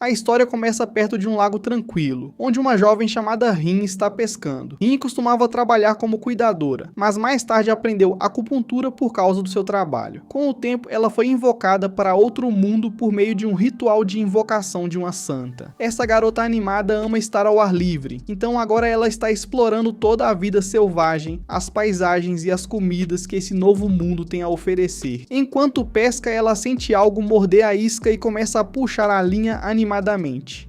A história começa perto de um lago tranquilo, onde uma jovem chamada Rin está pescando. Rin costumava trabalhar como cuidadora, mas mais tarde aprendeu acupuntura por causa do seu trabalho. Com o tempo, ela foi invocada para outro mundo por meio de um ritual de invocação de uma santa. Essa garota animada ama estar ao ar livre, então agora ela está explorando toda a vida selvagem, as paisagens e as comidas que esse novo mundo tem a oferecer. Enquanto pesca, ela sente algo morder a isca e começa a puxar a linha animadamente.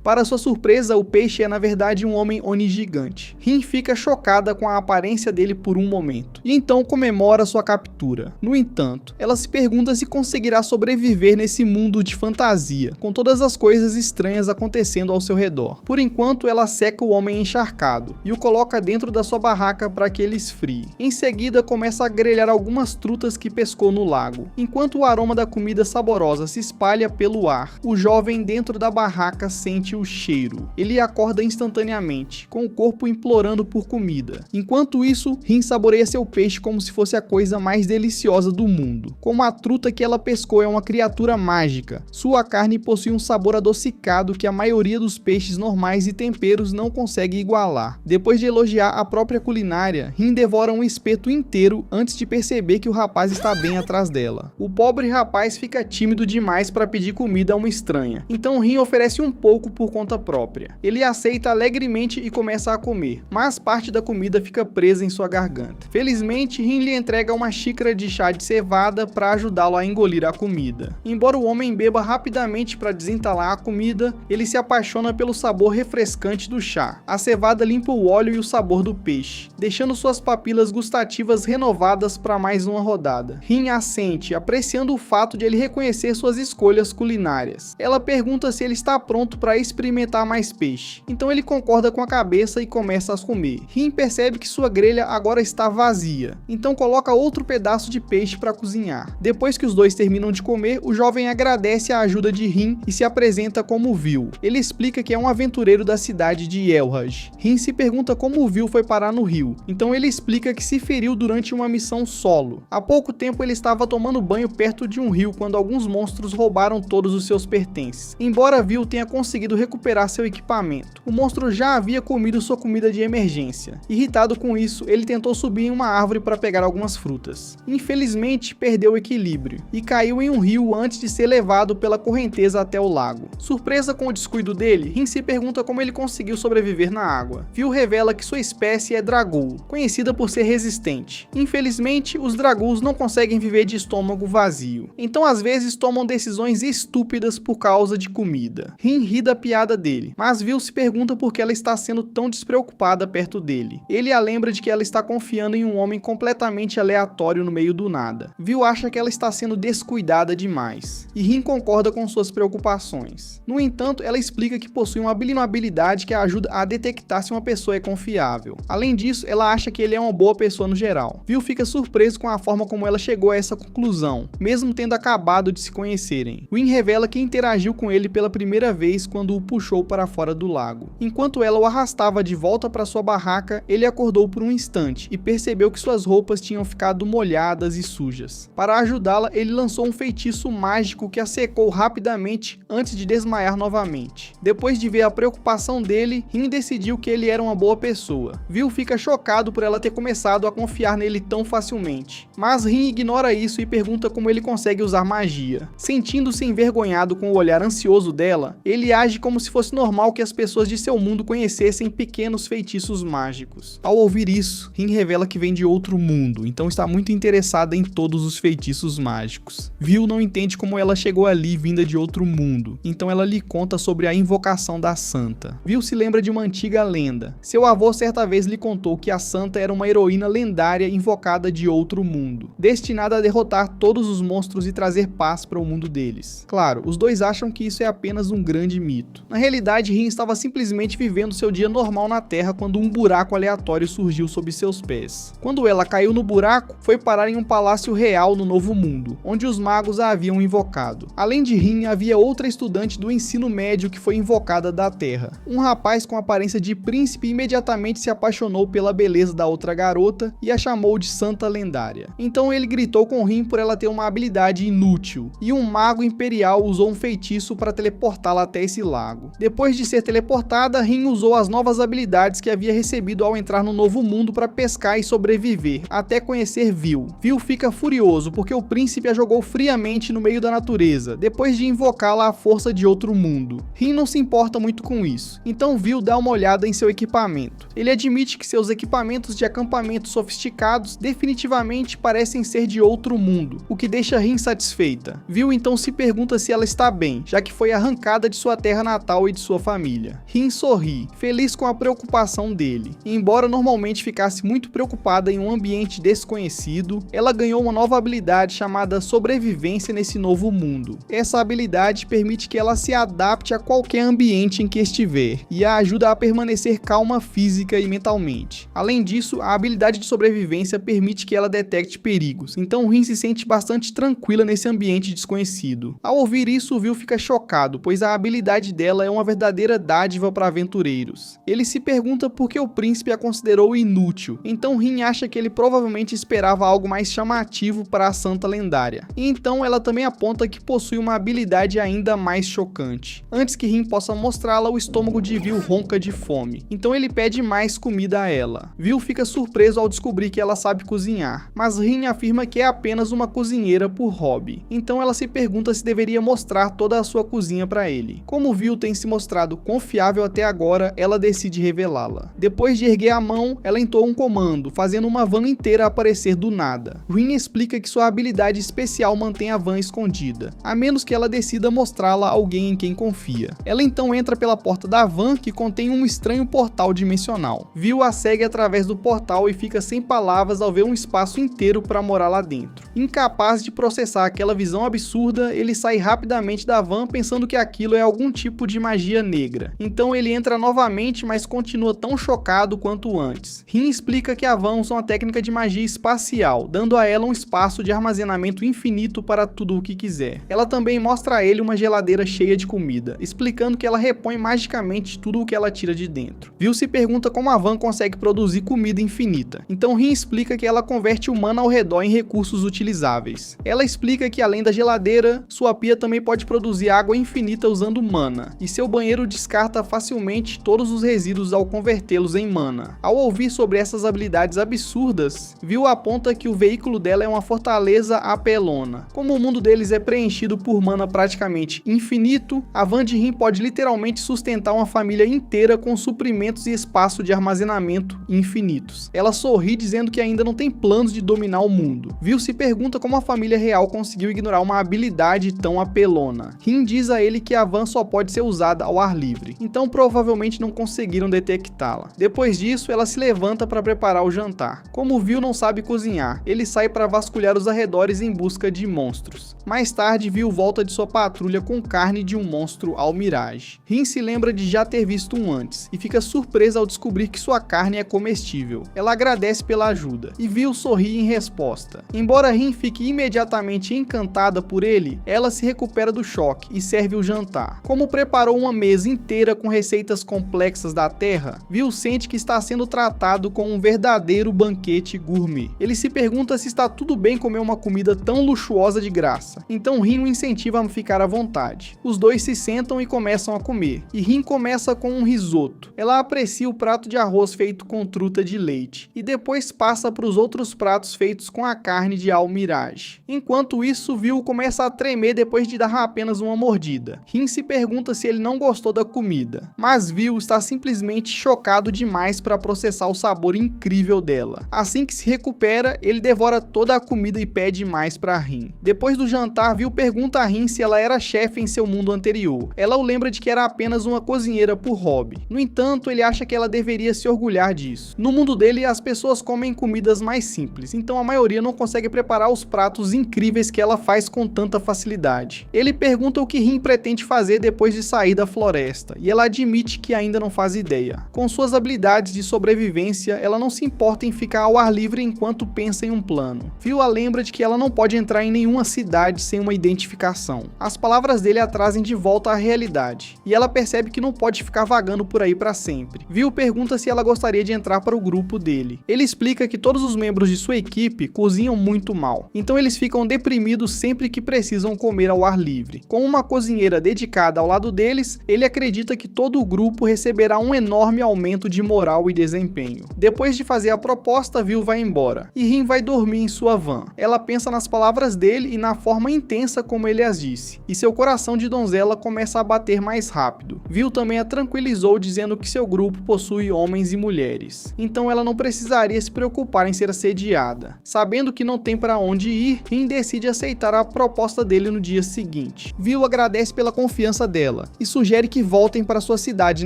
Para sua surpresa, o peixe é na verdade um homem Oni gigante. Rin fica chocada com a aparência dele por um momento, e então comemora sua captura. No entanto, ela se pergunta se conseguirá sobreviver nesse mundo de fantasia, com todas as coisas estranhas acontecendo ao seu redor. Por enquanto, ela seca o homem encharcado, e o coloca dentro da sua barraca para que ele esfrie. Em seguida, começa a grelhar algumas trutas que pescou no lago. Enquanto o aroma da comida saborosa se espalha pelo ar, o jovem dentro da barraca sente o cheiro. Ele acorda instantaneamente, com o corpo implorando por comida. Enquanto isso, Rin saboreia seu peixe como se fosse a coisa mais deliciosa do mundo. Como a truta que ela pescou é uma criatura mágica, sua carne possui um sabor adocicado que a maioria dos peixes normais e temperos não consegue igualar. Depois de elogiar a própria culinária, Rin devora um espeto inteiro antes de perceber que o rapaz está bem atrás dela. O pobre rapaz fica tímido demais para pedir comida a uma estranha, então Rin oferece um pouco por conta própria. Ele aceita alegremente e começa a comer, mas parte da comida fica presa em sua garganta. Felizmente, Rin lhe entrega uma xícara de chá de cevada para ajudá-lo a engolir a comida. Embora o homem beba rapidamente para desentalar a comida, ele se apaixona pelo sabor refrescante do chá. A cevada limpa o óleo e o sabor do peixe, deixando suas papilas gustativas renovadas para mais uma rodada. Rin assente, apreciando o fato de ele reconhecer suas escolhas culinárias. Ela pergunta se ele está pronto para experimentar mais peixe, então ele concorda com a cabeça e começa a comer. Rin percebe que sua grelha agora está vazia, então coloca outro pedaço de peixe para cozinhar. Depois que os dois terminam de comer, o jovem agradece a ajuda de Rin e se apresenta como Vil. Ele explica que é um aventureiro da cidade de Elraj. Rin se pergunta como o Vil foi parar no rio, então ele explica que se feriu durante uma missão solo. Há pouco tempo ele estava tomando banho perto de um rio quando alguns monstros roubaram todos os seus pertences. Embora Vil tenha conseguido recuperar seu equipamento, o monstro já havia comido sua comida de emergência. Irritado com isso, ele tentou subir em uma árvore para pegar algumas frutas. Infelizmente, perdeu o equilíbrio e caiu em um rio antes de ser levado pela correnteza até o lago. Surpresa com o descuido dele, Rin se pergunta como ele conseguiu sobreviver na água. Vil revela que sua espécie é Dragul, conhecida por ser resistente. Infelizmente, os Draguls não conseguem viver de estômago vazio, então às vezes tomam decisões estúpidas por causa de comida. Rin ri da piada dele, mas Vil se pergunta por que ela está sendo tão despreocupada perto dele. Ele a lembra de que ela está confiando em um homem completamente aleatório no meio do nada. Vil acha que ela está sendo descuidada demais, e Rin concorda com suas preocupações. No entanto, ela explica que possui uma habilidade que a ajuda a detectar se uma pessoa é confiável. Além disso, ela acha que ele é uma boa pessoa no geral. Vil fica surpreso com a forma como ela chegou a essa conclusão, mesmo tendo acabado de se conhecerem. Rin revela que interagiu com ele pela primeira vez quando o puxou para fora do lago. Enquanto ela o arrastava de volta para sua barraca, ele acordou por um instante e percebeu que suas roupas tinham ficado molhadas e sujas. Para ajudá-la, ele lançou um feitiço mágico que a secou rapidamente antes de desmaiar novamente. Depois de ver a preocupação dele, Rin decidiu que ele era uma boa pessoa. Vil fica chocado por ela ter começado a confiar nele tão facilmente, mas Rin ignora isso e pergunta como ele consegue usar magia. Sentindo-se envergonhado com o olhar ansioso dela, ele age como se fosse normal que as pessoas de seu mundo conhecessem pequenos feitiços mágicos. Ao ouvir isso, Rin revela que vem de outro mundo, então está muito interessada em todos os feitiços mágicos. Vil não entende como ela chegou ali vinda de outro mundo, então ela lhe conta sobre a invocação da santa. Vil se lembra de uma antiga lenda. Seu avô certa vez lhe contou que a santa era uma heroína lendária invocada de outro mundo, destinada a derrotar todos os monstros e trazer paz para o mundo deles. Claro, os dois acham que isso é apenas um grande mito. Na realidade, Rin estava simplesmente vivendo seu dia normal na Terra quando um buraco aleatório surgiu sob seus pés. Quando ela caiu no buraco, foi parar em um palácio real no Novo Mundo, onde os magos a haviam invocado. Além de Rin, havia outra estudante do ensino médio que foi invocada da Terra. Um rapaz com aparência de príncipe imediatamente se apaixonou pela beleza da outra garota e a chamou de Santa Lendária. Então ele gritou com Rin por ela ter uma habilidade inútil, e um mago imperial usou um feitiço para teleportar teleportá-la até esse lago. Depois de ser teleportada, Rin usou as novas habilidades que havia recebido ao entrar no novo mundo para pescar e sobreviver, até conhecer Vil. Vil fica furioso porque o príncipe a jogou friamente no meio da natureza, depois de invocá-la à força de outro mundo. Rin não se importa muito com isso, então Vil dá uma olhada em seu equipamento. Ele admite que seus equipamentos de acampamento sofisticados definitivamente parecem ser de outro mundo, o que deixa Rin satisfeita. Vil então se pergunta se ela está bem, já que foi arrancada de sua terra natal e de sua família. Rin sorri, feliz com a preocupação dele. E embora normalmente ficasse muito preocupada em um ambiente desconhecido, ela ganhou uma nova habilidade chamada sobrevivência nesse novo mundo. Essa habilidade permite que ela se adapte a qualquer ambiente em que estiver, e a ajuda a permanecer calma física e mentalmente. Além disso, a habilidade de sobrevivência permite que ela detecte perigos, então Rin se sente bastante tranquila nesse ambiente desconhecido. Ao ouvir isso, Vil fica chocado, pois a habilidade dela é uma verdadeira dádiva para aventureiros. Ele se pergunta por que o príncipe a considerou inútil, então Rin acha que ele provavelmente esperava algo mais chamativo para a santa lendária. E então ela também aponta que possui uma habilidade ainda mais chocante. Antes que Rin possa mostrá-la, o estômago de Vil ronca de fome, então ele pede mais comida a ela. Vil fica surpreso ao descobrir que ela sabe cozinhar, mas Rin afirma que é apenas uma cozinheira por hobby, então ela se pergunta se deveria mostrar toda a sua cozinha para ele. Como Vil tem se mostrado confiável até agora, ela decide revelá-la. Depois de erguer a mão, ela entoa um comando, fazendo uma van inteira aparecer do nada. Rin explica que sua habilidade especial mantém a van escondida, a menos que ela decida mostrá-la a alguém em quem confia. Ela então entra pela porta da van, que contém um estranho portal dimensional. Vil a segue através do portal e fica sem palavras ao ver um espaço inteiro para morar lá dentro. Incapaz de processar aquela visão absurda, ele sai rapidamente da van pensando que aquilo é algum tipo de magia negra. Então ele entra novamente, mas continua tão chocado quanto antes. Rin explica que a van usa uma técnica de magia espacial, dando a ela um espaço de armazenamento infinito para tudo o que quiser. Ela também mostra a ele uma geladeira cheia de comida, explicando que ela repõe magicamente tudo o que ela tira de dentro. Vil se pergunta como a van consegue produzir comida infinita, então Rin explica que ela converte o mana ao redor em recursos utilizáveis. Ela explica que além da geladeira, sua pia também pode produzir água infinita usando mana, e seu banheiro descarta facilmente todos os resíduos ao convertê-los em mana. Ao ouvir sobre essas habilidades absurdas, Vil aponta que o veículo dela é uma fortaleza apelona. Como o mundo deles é preenchido por mana praticamente infinito, a van de Rin pode literalmente sustentar uma família inteira com suprimentos e espaço de armazenamento infinitos. Ela sorri dizendo que ainda não tem planos de dominar o mundo. Vil se pergunta como a família real conseguiu ignorar uma habilidade tão apelona. Rin diz a ele que a van só pode ser usada ao ar livre, então provavelmente não conseguiram detectá-la. Depois disso, ela se levanta para preparar o jantar. Como Vil não sabe cozinhar, ele sai para vasculhar os arredores em busca de monstros. Mais tarde, Vil volta de sua patrulha com carne de um monstro almirage. Rin se lembra de já ter visto um antes, e fica surpresa ao descobrir que sua carne é comestível. Ela agradece pela ajuda, e Vil sorri em resposta. Embora Rin fique imediatamente encantada por ele, ela se recupera do choque e serve o jantar. Como preparou uma mesa inteira com receitas complexas da terra, Vil sente que está sendo tratado como um verdadeiro banquete gourmet. Ele se pergunta se está tudo bem comer uma comida tão luxuosa de graça, então Rin o incentiva a ficar à vontade. Os dois se sentam e começam a comer, e Rin começa com um risoto. Ela aprecia o prato de arroz feito com truta de leite, e depois passa para os outros pratos feitos com a carne de almirage. Enquanto isso, Vil começa a tremer depois de dar apenas uma mordida. Rin se pergunta se ele não gostou da comida, mas Vil está simplesmente chocado demais para processar o sabor incrível dela. Assim que se recupera, ele devora toda a comida e pede mais para Rin. Depois do jantar, Vil pergunta a Rin se ela era chefe em seu mundo anterior. Ela o lembra de que era apenas uma cozinheira por hobby. No entanto, ele acha que ela deveria se orgulhar disso. No mundo dele, as pessoas comem comidas mais simples, então a maioria não consegue preparar os pratos incríveis que ela faz com tanta facilidade. Ele pergunta o que Rin pretende fazer depois de sair da floresta, e ela admite que ainda não faz ideia. Com suas habilidades de sobrevivência, ela não se importa em ficar ao ar livre enquanto pensa em um plano. Vil a lembra de que ela não pode entrar em nenhuma cidade sem uma identificação. As palavras dele a trazem de volta à realidade, e ela percebe que não pode ficar vagando por aí para sempre. Vil pergunta se ela gostaria de entrar para o grupo dele. Ele explica que todos os membros de sua equipe cozinham muito mal, então eles ficam deprimidos sempre que precisam comer ao ar livre. Com uma cozinheira dedicada ao lado deles, ele acredita que todo o grupo receberá um enorme aumento de moral e desempenho. Depois de fazer a proposta, Vil vai embora, e Rin vai dormir em sua van. Ela pensa nas palavras dele e na forma intensa como ele as disse, e seu coração de donzela começa a bater mais rápido. Vil também a tranquilizou dizendo que seu grupo possui homens e mulheres, então ela não precisaria se preocupar em ser assediada. Sabendo que não tem para onde ir, Rin decide aceitar a proposta dele no dia seguinte. Vil agradece pela confiança dela e sugere que voltem para sua cidade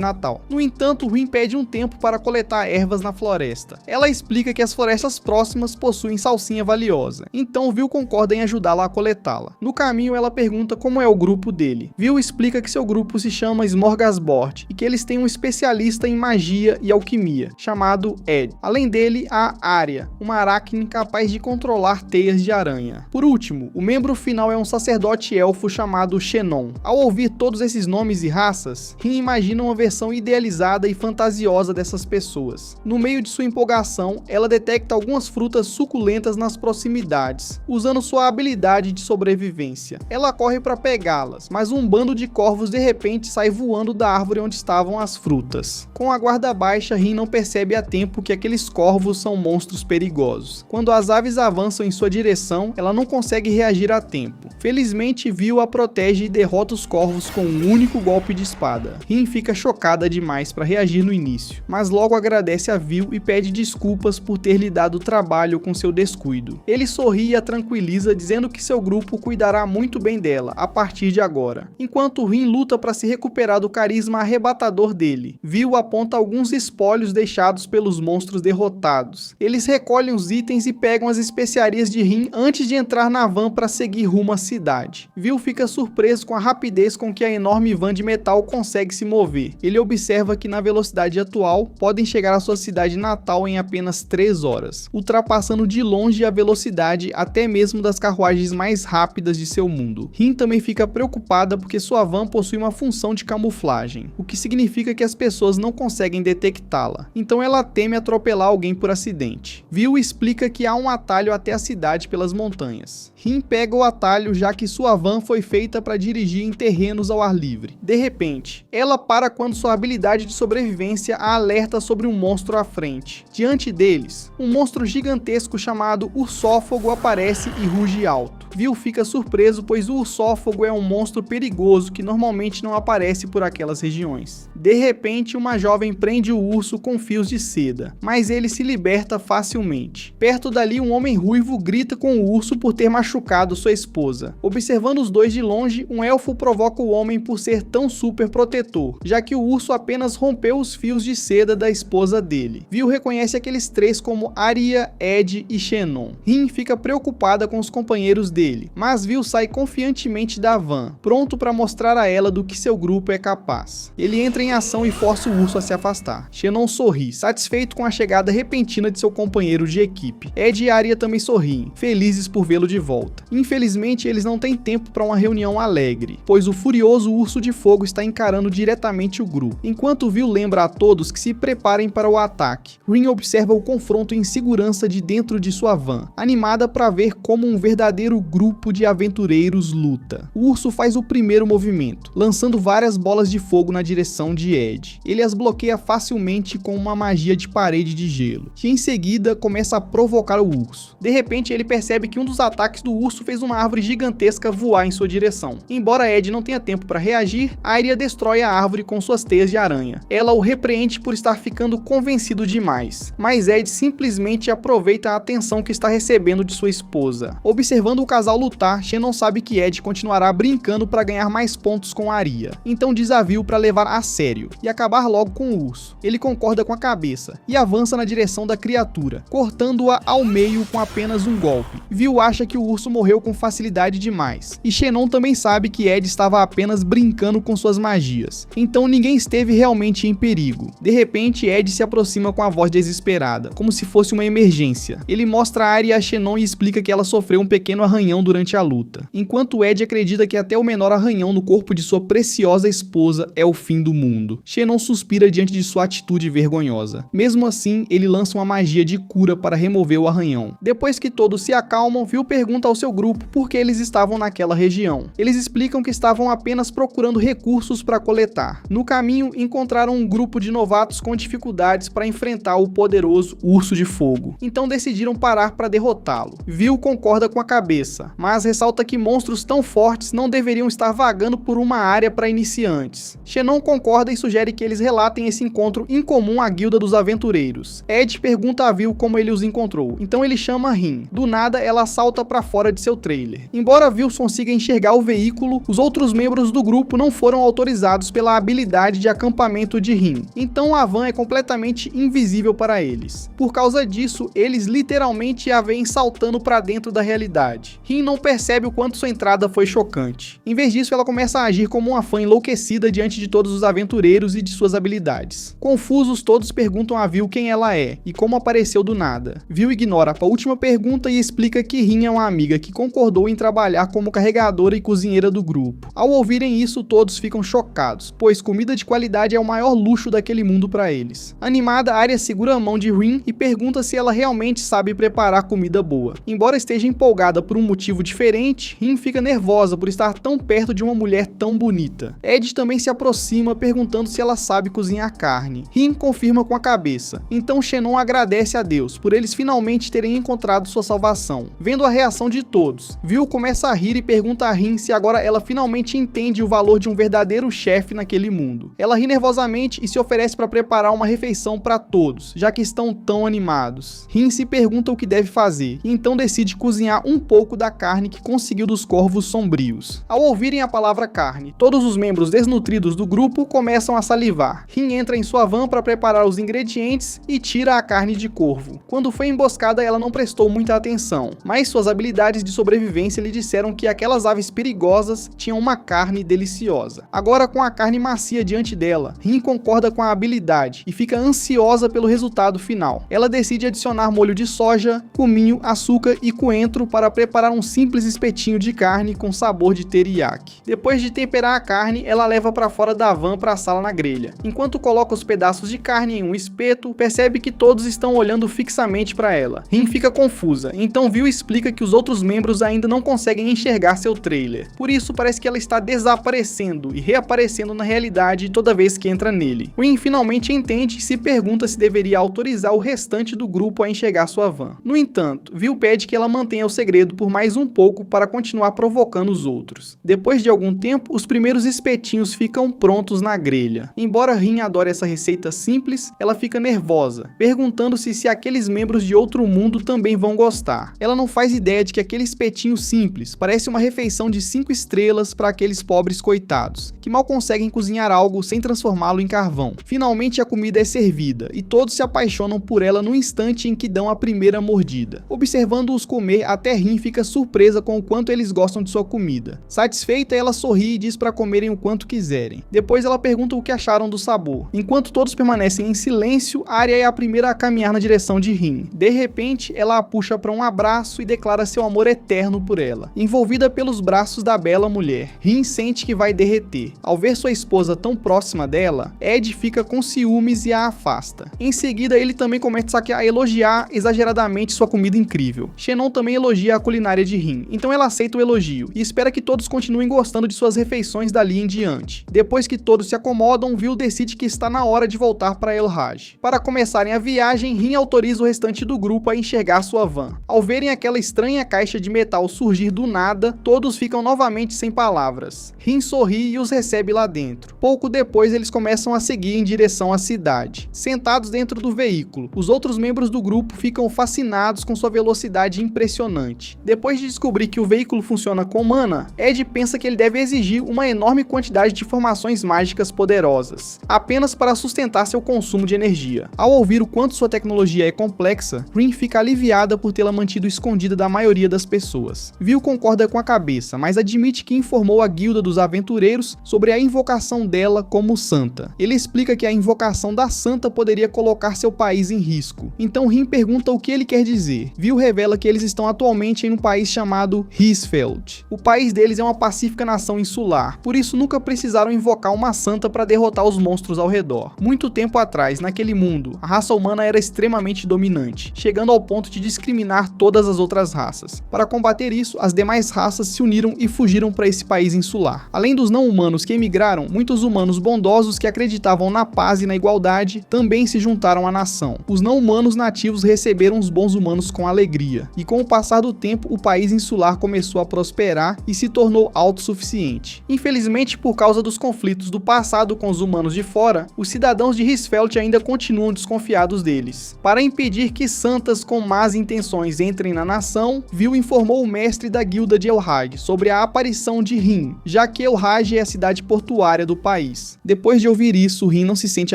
natal. No entanto, Rin pede um tempo para coletar ervas na floresta. Ela explica que as florestas próximas possuem salsinha valiosa, então Vil concorda em ajudá-la a coletá-la. No caminho, ela pergunta como é o grupo dele. Vil explica que seu grupo se chama Smorgasbord e que eles têm um especialista em magia e alquimia, chamado Ed. Além dele, há Arya, uma aracne capaz de controlar teias de aranha. Por último, o membro final é um sacerdote elfo chamado Xenon. Ao ouvir todos esses nomes e raças, Rin imagina uma versão idealizada e fantasiosa dessas pessoas. No meio de sua empolgação, ela detecta algumas frutas suculentas nas proximidades, usando sua habilidade de sobrevivência. Ela corre para pegá-las, mas um bando de corvos de repente sai voando da árvore onde estavam as frutas. Com a guarda baixa, Rin não percebe a tempo que aqueles corvos são monstros perigosos. Quando as aves avançam em sua direção, ela não consegue reagir a tempo. Felizmente, Vil a protege e derrota os corvos com um único golpe de espada. Rin fica chocada demais para reagir no início, mas logo agradece a Vil e pede desculpas por ter lhe dado trabalho com seu descuido. Ele sorri e a tranquiliza, dizendo que seu grupo cuidará muito bem dela a partir de agora. Enquanto Rin luta para se recuperar do carisma arrebatador dele, Vil aponta alguns espólios deixados pelos monstros derrotados. Eles recolhem os itens e pegam as especiarias de Rin antes de entrar na van para seguir rumo à cidade. Vil fica surpreso com a rapidez com que a enorme van de metal consegue se mover. Ele observa que na velocidade atual, podem chegar à sua cidade natal em apenas 3 horas, ultrapassando de longe a velocidade até mesmo das carruagens mais rápidas de seu mundo. Rin também fica preocupada porque sua van possui uma função de camuflagem, o que significa que as pessoas não conseguem detectá-la, então ela teme atropelar alguém por acidente. Vil explica que há um atalho até a cidade pelas montanhas. Rin pega o atalho já que sua van foi feita para dirigir em terrenos ao ar livre. De repente, ela para quando sua habilidade de sobrevivência a alerta sobre um monstro à frente. Diante deles, um monstro gigantesco chamado Ursófago aparece e ruge alto. Vil fica surpreso, pois o Ursófago é um monstro perigoso que normalmente não aparece por aquelas regiões. De repente, uma jovem prende o urso com fios de seda, mas ele se liberta facilmente. Perto dali, um homem ruivo grita com o urso por ter machucado sua esposa. Observando os dois de longe, um elfo provoca o homem por ser tão super protetor, já que o urso apenas rompeu os fios de seda da esposa dele. Vil reconhece aqueles três como Arya, Ed e Xenon. Rin fica preocupada com os companheiros dele, mas Vil sai confiantemente da van, pronto para mostrar a ela do que seu grupo é capaz. Ele entra em ação e força o urso a se afastar. Xenon sorri, satisfeito com a chegada repentina de seu companheiro de equipe. Ed e Arya também sorriem, felizes por vê-lo de volta. Infelizmente, eles não têm tempo para uma reunião alegre, pois o furioso urso de fogo está encarando diretamente o grupo. Enquanto Vil lembra a todos que se preparem para o ataque, Rin observa o confronto em segurança de dentro de sua van, animada para ver como um verdadeiro grupo de aventureiros luta. O urso faz o primeiro movimento, lançando várias bolas de fogo na direção de Ed. Ele as bloqueia facilmente com uma magia de parede de gelo, que em seguida começa a provocar o urso. De repente, ele percebe que um dos ataques do urso fez uma árvore gigantesca voar em sua direção. Embora Ed não tenha tempo para reagir, Arya destrói a árvore com suas teias de aranha. Ela o repreende por estar ficando convencido demais, mas Ed simplesmente aproveita a atenção que está recebendo de sua esposa. Observando o casal lutar, Xenon sabe que Ed continuará brincando para ganhar mais pontos com Arya, então desafio para levar a sério e acabar logo com o urso. Ele concorda com a cabeça e avança na direção da criatura, cortando-a ao meio com apenas um golpe. Vil acha que o urso morreu com facilidade demais, e Xenon também sabe que Ed estava apenas brincando com suas magias, então ninguém esteve realmente em perigo. De repente, Ed se aproxima com a voz desesperada, como se fosse uma emergência. Ele mostra a Arya a Xenon e explica que ela sofreu um pequeno arranhão durante a luta, enquanto Ed acredita que até o menor arranhão no corpo de sua preciosa esposa é o fim do mundo. Xenon suspira diante de sua atitude vergonhosa. Mesmo assim, ele lança uma magia de cura para remover o arranhão. Depois que todos se acalmam, Vil pergunta ao seu grupo por que eles estavam naquela região. Eles explicam que estavam estavam apenas procurando recursos para coletar. No caminho, encontraram um grupo de novatos com dificuldades para enfrentar o poderoso Urso de Fogo. Então decidiram parar para derrotá-lo. Vil concorda com a cabeça, mas ressalta que monstros tão fortes não deveriam estar vagando por uma área para iniciantes. Xenon concorda e sugere que eles relatem esse encontro incomum à Guilda dos Aventureiros. Ed pergunta a Vil como ele os encontrou, então ele chama Rin. Do nada, ela salta para fora de seu trailer. Embora Vil consiga enxergar o veículo, os outros membros do grupo não foram autorizados pela habilidade de acampamento de Rin, então a van é completamente invisível para eles. Por causa disso, eles literalmente a veem saltando para dentro da realidade. Rin não percebe o quanto sua entrada foi chocante. Em vez disso, ela começa a agir como uma fã enlouquecida diante de todos os aventureiros e de suas habilidades. Confusos, todos perguntam a Vil quem ela é e como apareceu do nada. Vil ignora a última pergunta e explica que Rin é uma amiga que concordou em trabalhar como carregadora e cozinheira do grupo. Ao ouvirem isso, todos ficam chocados, pois comida de qualidade é o maior luxo daquele mundo para eles. Animada, Arya segura a mão de Rin e pergunta se ela realmente sabe preparar comida boa. Embora esteja empolgada por um motivo diferente, Rin fica nervosa por estar tão perto de uma mulher tão bonita. Ed também se aproxima perguntando se ela sabe cozinhar carne. Rin confirma com a cabeça. Então Xenon agradece a Deus por eles finalmente terem encontrado sua salvação. Vendo a reação de todos, Vil começa a rir e pergunta a Rin se agora ela finalmente entende o valor de um verdadeiro chefe naquele mundo. Ela ri nervosamente e se oferece para preparar uma refeição para todos, já que estão tão animados. Rin se pergunta o que deve fazer e então decide cozinhar um pouco da carne que conseguiu dos corvos sombrios. Ao ouvirem a palavra carne, todos os membros desnutridos do grupo começam a salivar. Rin entra em sua van para preparar os ingredientes e tira a carne de corvo. Quando foi emboscada, ela não prestou muita atenção, mas suas habilidades de sobrevivência lhe disseram que aquelas aves perigosas tinham uma carne deliciosa. Agora, com a carne macia diante dela, Rin concorda com a habilidade e fica ansiosa pelo resultado final. Ela decide adicionar molho de soja, cominho, açúcar e coentro para preparar um simples espetinho de carne com sabor de teriyaki. Depois de temperar a carne, ela leva para fora da van para a sala na grelha. Enquanto coloca os pedaços de carne em um espeto, percebe que todos estão olhando fixamente para ela. Rin fica confusa, então Vil explica que os outros membros ainda não conseguem enxergar seu trailer. Por isso, parece que ela está desaparecendo e reaparecendo na realidade toda vez que entra nele. Rin finalmente entende e se pergunta se deveria autorizar o restante do grupo a enxergar sua van. No entanto, Vil pede que ela mantenha o segredo por mais um pouco para continuar provocando os outros. Depois de algum tempo, os primeiros espetinhos ficam prontos na grelha. Embora Rin adore essa receita simples, ela fica nervosa, perguntando-se se aqueles membros de outro mundo também vão gostar. Ela não faz ideia de que aquele espetinho simples parece uma refeição de 5 estrelas para aqueles pobres coitados, que mal conseguem cozinhar algo sem transformá-lo em carvão. Finalmente a comida é servida, e todos se apaixonam por ela no instante em que dão a primeira mordida. Observando-os comer, até Rin fica surpresa com o quanto eles gostam de sua comida. Satisfeita, ela sorri e diz para comerem o quanto quiserem. Depois ela pergunta o que acharam do sabor. Enquanto todos permanecem em silêncio, Arya é a primeira a caminhar na direção de Rin. De repente, ela a puxa para um abraço e declara seu amor eterno por ela. Envolvida pelos braços da bela mulher, Rin sente que vai derreter. Ao ver sua esposa tão próxima dela, Ed fica com ciúmes e a afasta. Em seguida, ele também começa a elogiar exageradamente sua comida incrível. Xenon também elogia a culinária de Rin, então ela aceita o elogio e espera que todos continuem gostando de suas refeições dali em diante. Depois que todos se acomodam, Vil decide que está na hora de voltar para El Hajj. Para começarem a viagem, Rin autoriza o restante do grupo a enxergar sua van. Ao verem aquela estranha caixa de metal surgir do nada, todos ficam novamente sem palavras. Rin sorri e os recebe lá dentro. Pouco depois, eles começam a seguir em direção à cidade. Sentados dentro do veículo, os outros membros do grupo ficam fascinados com sua velocidade impressionante. Depois de descobrir que o veículo funciona com mana, Ed pensa que ele deve exigir uma enorme quantidade de formações mágicas poderosas, apenas para sustentar seu consumo de energia. Ao ouvir o quanto sua tecnologia é complexa, Rin fica aliviada por tê-la mantido escondida da maioria das pessoas. Vil concorda com a cabeça, mas admite que informou a Guilda dos Aventureiros sobre a invocação dela como santa. Ele explica que a invocação da santa poderia colocar seu país em risco. Então Rin pergunta o que ele quer dizer. Vil revela que eles estão atualmente em um país chamado Hisfeld. O país deles é uma pacífica nação insular, por isso nunca precisaram invocar uma santa para derrotar os monstros ao redor. Muito tempo atrás, naquele mundo, a raça humana era extremamente dominante, chegando ao ponto de discriminar todas as outras raças. Para combater isso, as demais raças se uniram e fugiram para esse país insular. Além dos não-humanos que emigraram, muitos humanos bondosos que acreditavam na paz e na igualdade também se juntaram à nação. Os não-humanos nativos receberam os bons humanos com alegria, e com o passar do tempo, o país insular começou a prosperar e se tornou autossuficiente. Infelizmente, por causa dos conflitos do passado com os humanos de fora, os cidadãos de Hisfeld ainda continuam desconfiados deles. Para impedir que santas com más intenções entrem na nação, Vil informou o mestre da guilda de Elraj sobre a aparição de Rin, já que Elraj é a cidade portuária do país. Depois de ouvir isso, Rin não se sente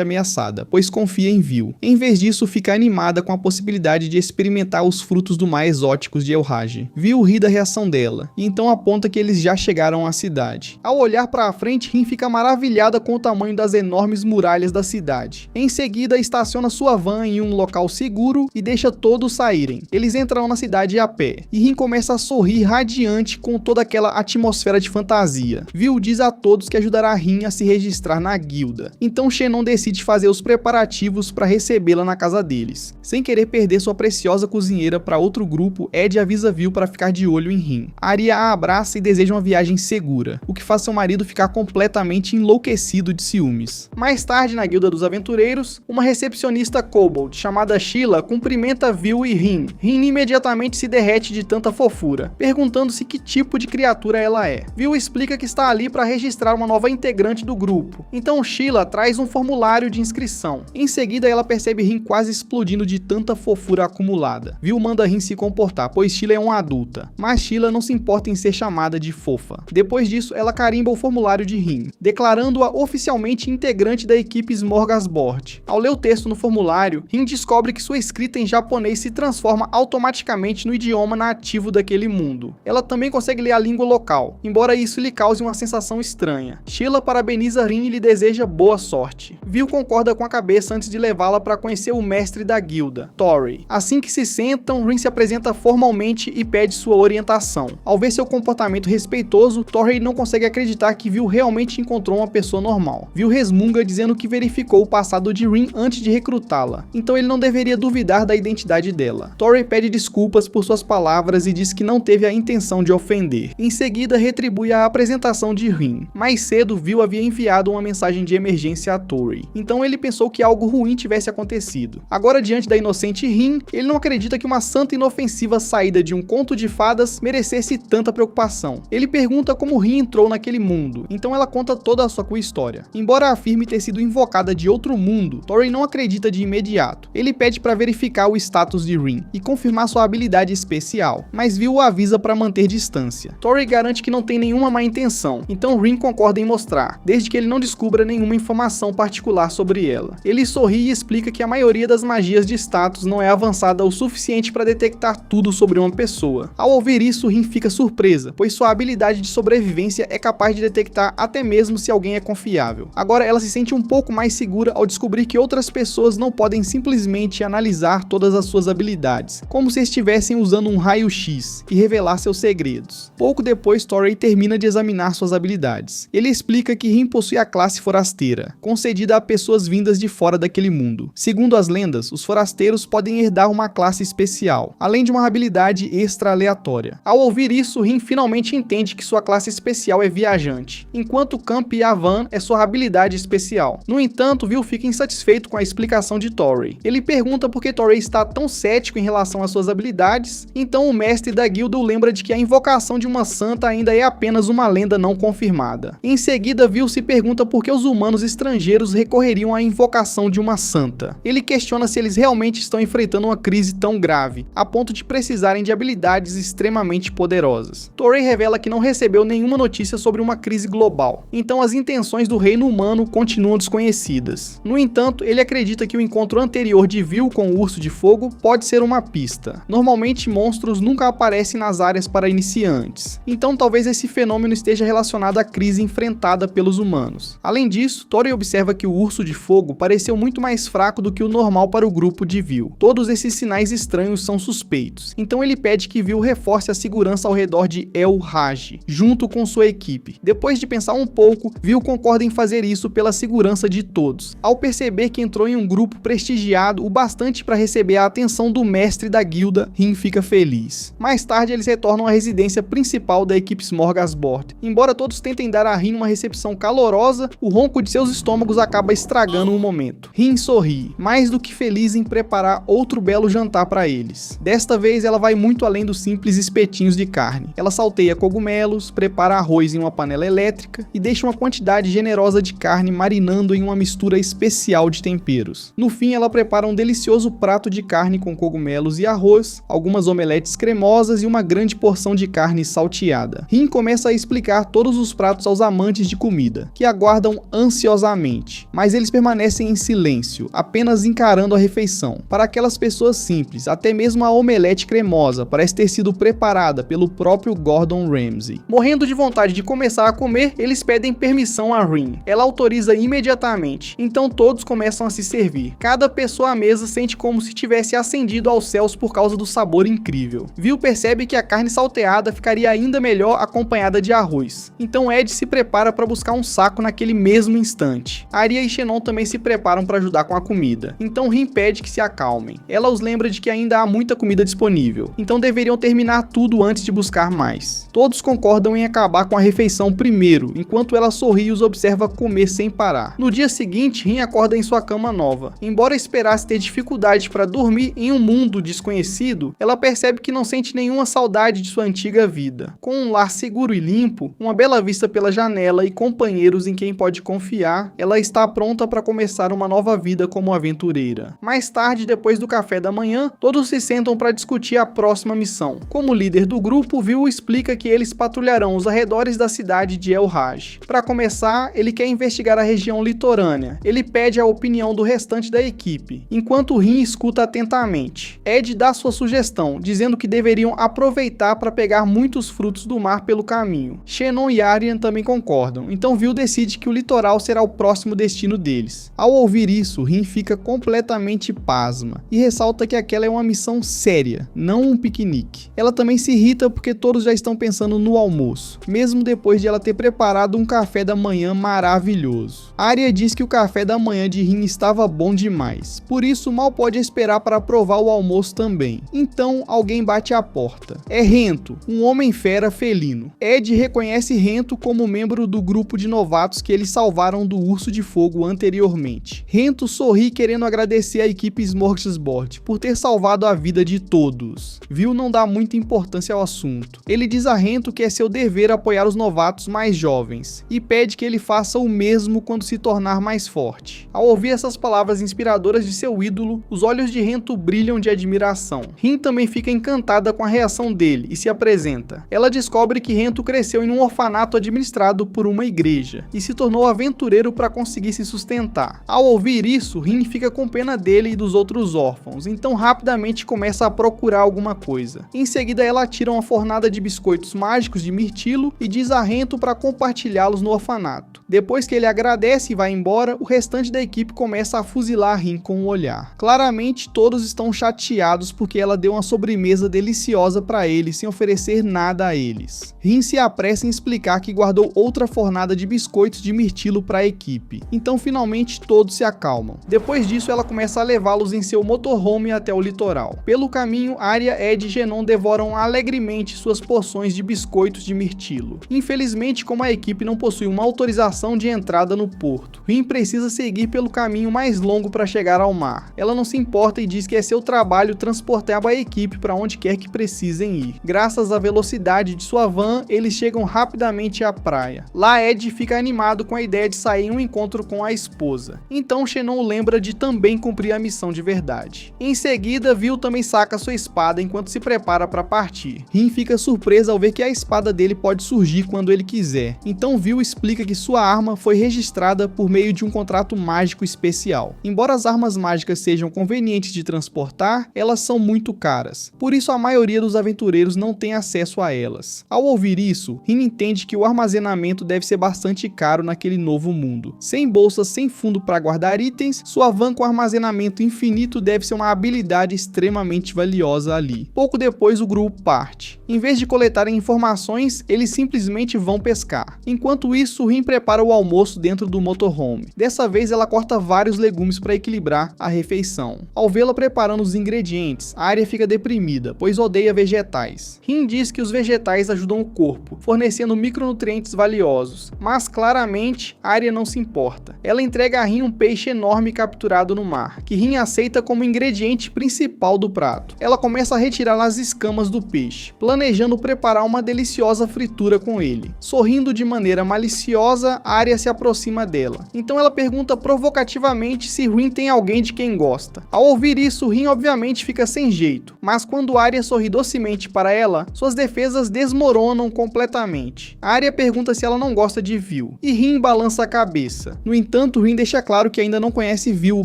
ameaçada, pois confia em Vil. Em vez disso, fica animada com a possibilidade de experimentar os frutos do mar exóticos de Elraj. Vil ri da reação dela, e então aponta que eles já chegaram à cidade. Ao olhar para frente, Rin fica maravilhada com o tamanho das enormes muralhas da cidade. Em seguida, estaciona sua van em um local seguro e deixa todos saírem. Eles entram na cidade a pé, e Rin começa a sorrir radiante com toda aquela atmosfera de fantasia. Vil diz a todos que ajudará Rin a se registrar na guilda. Então Xenon decide fazer os preparativos para recebê-la na casa deles. Sem querer perder sua preciosa cozinheira para outro grupo, Ed avisa Vil para ficar de olho em Rin. Arya a abraça e deseja uma viagem segura, o que faz seu marido ficar completamente enlouquecido de ciúmes. Mais tarde, na Guilda dos Aventureiros, uma recepcionista kobold chamada Sheila cumprimenta Vil e Rin. Rin imediatamente se derrete de tanta fofura, perguntando-se que tipo de criatura ela é. Vil explica que está ali para registrar uma nova integrante do grupo. Então Sheila traz um formulário de inscrição. Em seguida, ela percebe Rin quase explodindo de tanta fofura acumulada. Vil manda Rin se comportar, pois Sheila é uma adulta, mas Sheila não se importa em ser chamada de fofa. Depois disso, ela carimba o formulário de Rin, declarando-a oficialmente integrante da equipe Smorgasbord. Ao ler o texto no formulário, Rin descobre que sua escrita em japonês se transforma automaticamente no idioma nativo daquele mundo. Ela também consegue ler a língua local, embora isso lhe cause uma sensação estranha. Sheila parabeniza Rin e lhe deseja boa sorte. Vil concorda com a cabeça antes de levá-la para conhecer o mestre da guilda, Torri. Assim que se sentam, Rin se apresenta formalmente e pede sua orientação. Ao ver seu comportamento respeitoso, Torri não consegue acreditar que Vil realmente encontrou uma pessoa normal. Vil resmunga dizendo que verificou o passado de Rin antes de recrutá-la, então ele não deveria duvidar da identidade dela. Torri pede desculpas por suas palavras e diz que não teve a intenção de ofender. Em seguida, retribui a apresentação de Rin. Mais cedo, Vil havia enviado uma mensagem de emergência a Torri, então ele pensou que algo ruim tivesse acontecido. Agora, diante da inocente Rin, ele não acredita que uma santa inofensiva saída de um conto de fadas merecesse tanta preocupação. Ele pergunta como Rin entrou naquele mundo, então ela conta toda a sua história. Embora afirme ter sido invocada de outro mundo, Torri não acredita de imediato. Ele pede para verificar o status de Rin e confirmar sua habilidade especial, mas Vil o avisa para manter distância. Torri garante que não tem nenhuma má intenção, então Rin concorda em mostrar, desde que ele não descubra nenhuma informação particular sobre ela. Ele sorri e explica que a maioria das magias de status não é avançada o suficiente para detectar tudo sobre uma pessoa. Ao ouvir isso, Rin fica surpresa, pois sua habilidade de sobrevivência é capaz de detectar até mesmo se alguém é confiável. Agora ela se sente um pouco mais segura ao descobrir que outras pessoas não podem simplesmente analisar todas as suas habilidades, como se estivessem usando um raio-x e revelar seus segredos. Pouco depois, Torri termina de examinar suas habilidades. Ele explica que Rin possui a classe forasteira, concedida a pessoas vindas de fora daquele mundo. Segundo as lendas, os forasteiros podem herdar uma classe especial, além de uma habilidade extra aleatória. Ao ouvir isso, Rin finalmente entende que sua classe especial é viajante, enquanto Camp Yavan é sua habilidade especial. No entanto, Vil fica insatisfeito com a explicação de Torri. Ele pergunta por que Torri está tão cético em relação às suas habilidades, então o mestre da guilda o lembra de que a invocação de uma santa ainda é apenas uma lenda não confirmada. Em seguida, Vil se pergunta por que os humanos estrangeiros recorreriam à invocação de uma santa. Ele questiona se eles realmente estão enfrentando uma crise tão grave, a ponto de precisarem de habilidades extremamente poderosas. Torri revela que não recebeu nenhuma notícia sobre uma crise global, então as intenções do reino humano continuam desconhecidas. No entanto, ele acredita que o encontro anterior de Vil com o Urso de Fogo pode ser uma pista. Normalmente, monstros nunca aparecem nas áreas para iniciantes, então talvez esse fenômeno esteja relacionado à crise enfrentada pelos humanos. Além disso, Torri observa que o Urso de Fogo pareceu muito mais fraco do que o normal para o grupo de Vil. Todos esses sinais estranhos são suspeitos, então ele pede que Vil reforce a segurança ao redor de Elraj, junto com sua equipe. Depois de pensar um pouco, Vil concorda em fazer isso pela segurança de todos. Ao perceber que entrou em um grupo prestigiado o bastante para receber a atenção do mestre da guilda, Rin fica feliz. Mais tarde, eles retornam à residência principal da equipe Smorgasbord Smorgasbord. Embora todos tentem dar a Rin uma recepção calorosa, o ronco de seus estômagos acaba estragando o momento. Rin sorri, mais do que feliz em preparar outro belo jantar para eles. Desta vez ela vai muito além dos simples espetinhos de carne. Ela salteia cogumelos, prepara arroz em uma panela elétrica e deixa uma quantidade generosa de carne marinando em uma mistura especial de temperos. No fim, ela prepara um delicioso prato de carne com cogumelos e arroz, algumas omeletes cremosas e uma grande porção de carne salteada. Rin começa a explicar todos os pratos aos amantes de comida, que aguardam ansiosamente, mas eles permanecem em silêncio, apenas encarando a refeição. Para aquelas pessoas simples, até mesmo a omelete cremosa parece ter sido preparada pelo próprio Gordon Ramsay. Morrendo de vontade de começar a comer, eles pedem permissão a Rin. Ela autoriza imediatamente, então todos começam a se servir. Cada pessoa à mesa sente como se tivesse ascendido aos céus por causa do sabor incrível. Vil percebe que a carne salteada ficaria ainda melhor acompanhada de arroz, então Ed se prepara para buscar um saco naquele mesmo instante. Arya e Shannon também se preparam para ajudar com a comida, então Rin pede que se acalmem. Ela os lembra de que ainda há muita comida disponível, então deveriam terminar tudo antes de buscar mais. Todos concordam em acabar com a refeição primeiro, enquanto ela sorri e os observa comer sem parar. No dia seguinte, Rin acorda em sua cama nova. Embora esperasse ter dificuldade para dormir em um mundo desconhecido, ela percebe que não sente nenhuma saudade de sua antiga vida. Com um lar seguro e limpo, uma bela vista pela janela e companheiros em quem pode confiar, ela está pronta para começar uma nova vida como aventureira. Mais tarde, depois do café da manhã, todos se sentam para discutir a próxima missão. Como líder do grupo, Vil explica que eles patrulharão os arredores da cidade de El Raj. Para começar, ele quer investigar a região litorânea. Ele pede a opinião do restante da equipe, enquanto Rin escuta atentamente. Ed dá sua sugestão, dizendo que deveriam aproveitar para pegar muitos frutos do mar pelo caminho. Shannon e Arya também concordam, então Vil decide que o litoral será o próximo destino deles. Ao ouvir isso, Rin fica completamente pasma e ressalta que aquela é uma missão séria, não um piquenique. Ela também se irrita porque todos já estão pensando no almoço, mesmo depois de ela ter preparado um café da manhã maravilhoso. Arya diz que o café da manhã de Rin estava bom demais, por isso mal pode esperar para provar o almoço também. Então alguém bate à porta. É Rento, um homem-fera felino. Ed reconhece Rento como membro do grupo de novatos que eles salvaram do Urso de Fogo anteriormente. Rento sorri querendo agradecer a equipe Smorgasbord por ter salvado a vida de todos. Vil não dá muita importância ao assunto. Ele diz a Rento que é seu dever apoiar os novatos mais jovens e pede que ele faça o mesmo quando se tornar mais forte. Ao ouvir essas palavras inspiradoras de seu ídolo, os olhos de Rento brilham de admiração. Rin também fica encantada com a reação dele e se apresenta. Ela descobre que Rento cresceu em um orfanato administrado por uma igreja e se tornou aventureiro para conseguir se sustentar. Ao ouvir isso, Rin fica com pena dele e dos outros órfãos, então rapidamente começa a procurar alguma coisa. Em seguida, ela tira uma fornada de biscoitos mágicos de mirtilo e diz a Rento para compartilhá-los no orfanato. Depois que ele agradece e vai embora, o restante da equipe começa a fuzilar Rin com o olhar. Claramente, todos estão chateados porque ela deu uma sobremesa deliciosa para eles sem oferecer nada a eles. Rin se apressa em explicar que guardou outra fornada de biscoitos de mirtilo para a equipe. Então, finalmente, todos se acalmam. Depois disso, ela começa a levá-los em seu motorhome até o litoral. Pelo caminho, Arya, Ed e Shannon devoram alegremente suas porções de biscoitos de mirtilo. Infelizmente, como a equipe não possui uma autorização de entrada no porto, Rin precisa seguir pelo caminho mais longo para chegar ao mar. Ela não se importa e diz que é seu trabalho transportar a equipe para onde quer que precisem ir. Graças à velocidade de sua van, eles chegam rapidamente à praia. Lá, Ed fica animado com a ideia de sair em um encontro com a esposa. Então, Shannon lembra de também cumprir a missão de verdade. Em seguida, Vil também saca sua espada enquanto se prepara para partir. Rin fica surpresa ao ver que a espada dele pode surgir quando ele quiser. Então, Vil explica que sua arma foi registrada por meio de um contrato mágico especial. Embora as armas mágicas sejam convenientes de transportar, elas são muito caras. Por isso, a maioria dos aventureiros não tem acesso a elas. Ao ouvir isso, Rin entende que o armazenamento deve ser bastante caro naquele novo mundo. Sem bolsas, sem fundo para guardar itens, sua van com armazenamento infinito deve ser uma habilidade extremamente valiosa ali. Pouco depois, o grupo parte. Em vez de coletarem informações, eles simplesmente vão pescar. Enquanto isso, Rin prepara o almoço dentro do motorhome. Dessa vez ela corta vários legumes para equilibrar a refeição. Ao vê-la preparando os ingredientes, Arya fica deprimida, pois odeia vegetais. Rin diz que os vegetais ajudam o corpo, fornecendo micronutrientes valiosos, mas claramente Arya não se importa. Ela entrega a Rin um peixe enorme capturado no mar, que Rin aceita como ingrediente principal do prato. Ela começa a retirar as escamas do peixe, planejando preparar uma deliciosa fritura com ele. Sorrindo de maneira maliciosa, Arya se aproxima dela. Então ela pergunta provocativamente se Rin tem alguém de quem gosta. Ao ouvir isso, Rin obviamente fica sem jeito, mas quando Arya sorri docemente para ela, suas defesas desmoronam completamente. Arya pergunta se ela não gosta de Vil, e Rin balança a cabeça. No entanto, Rin deixa claro que ainda não conhece Vil o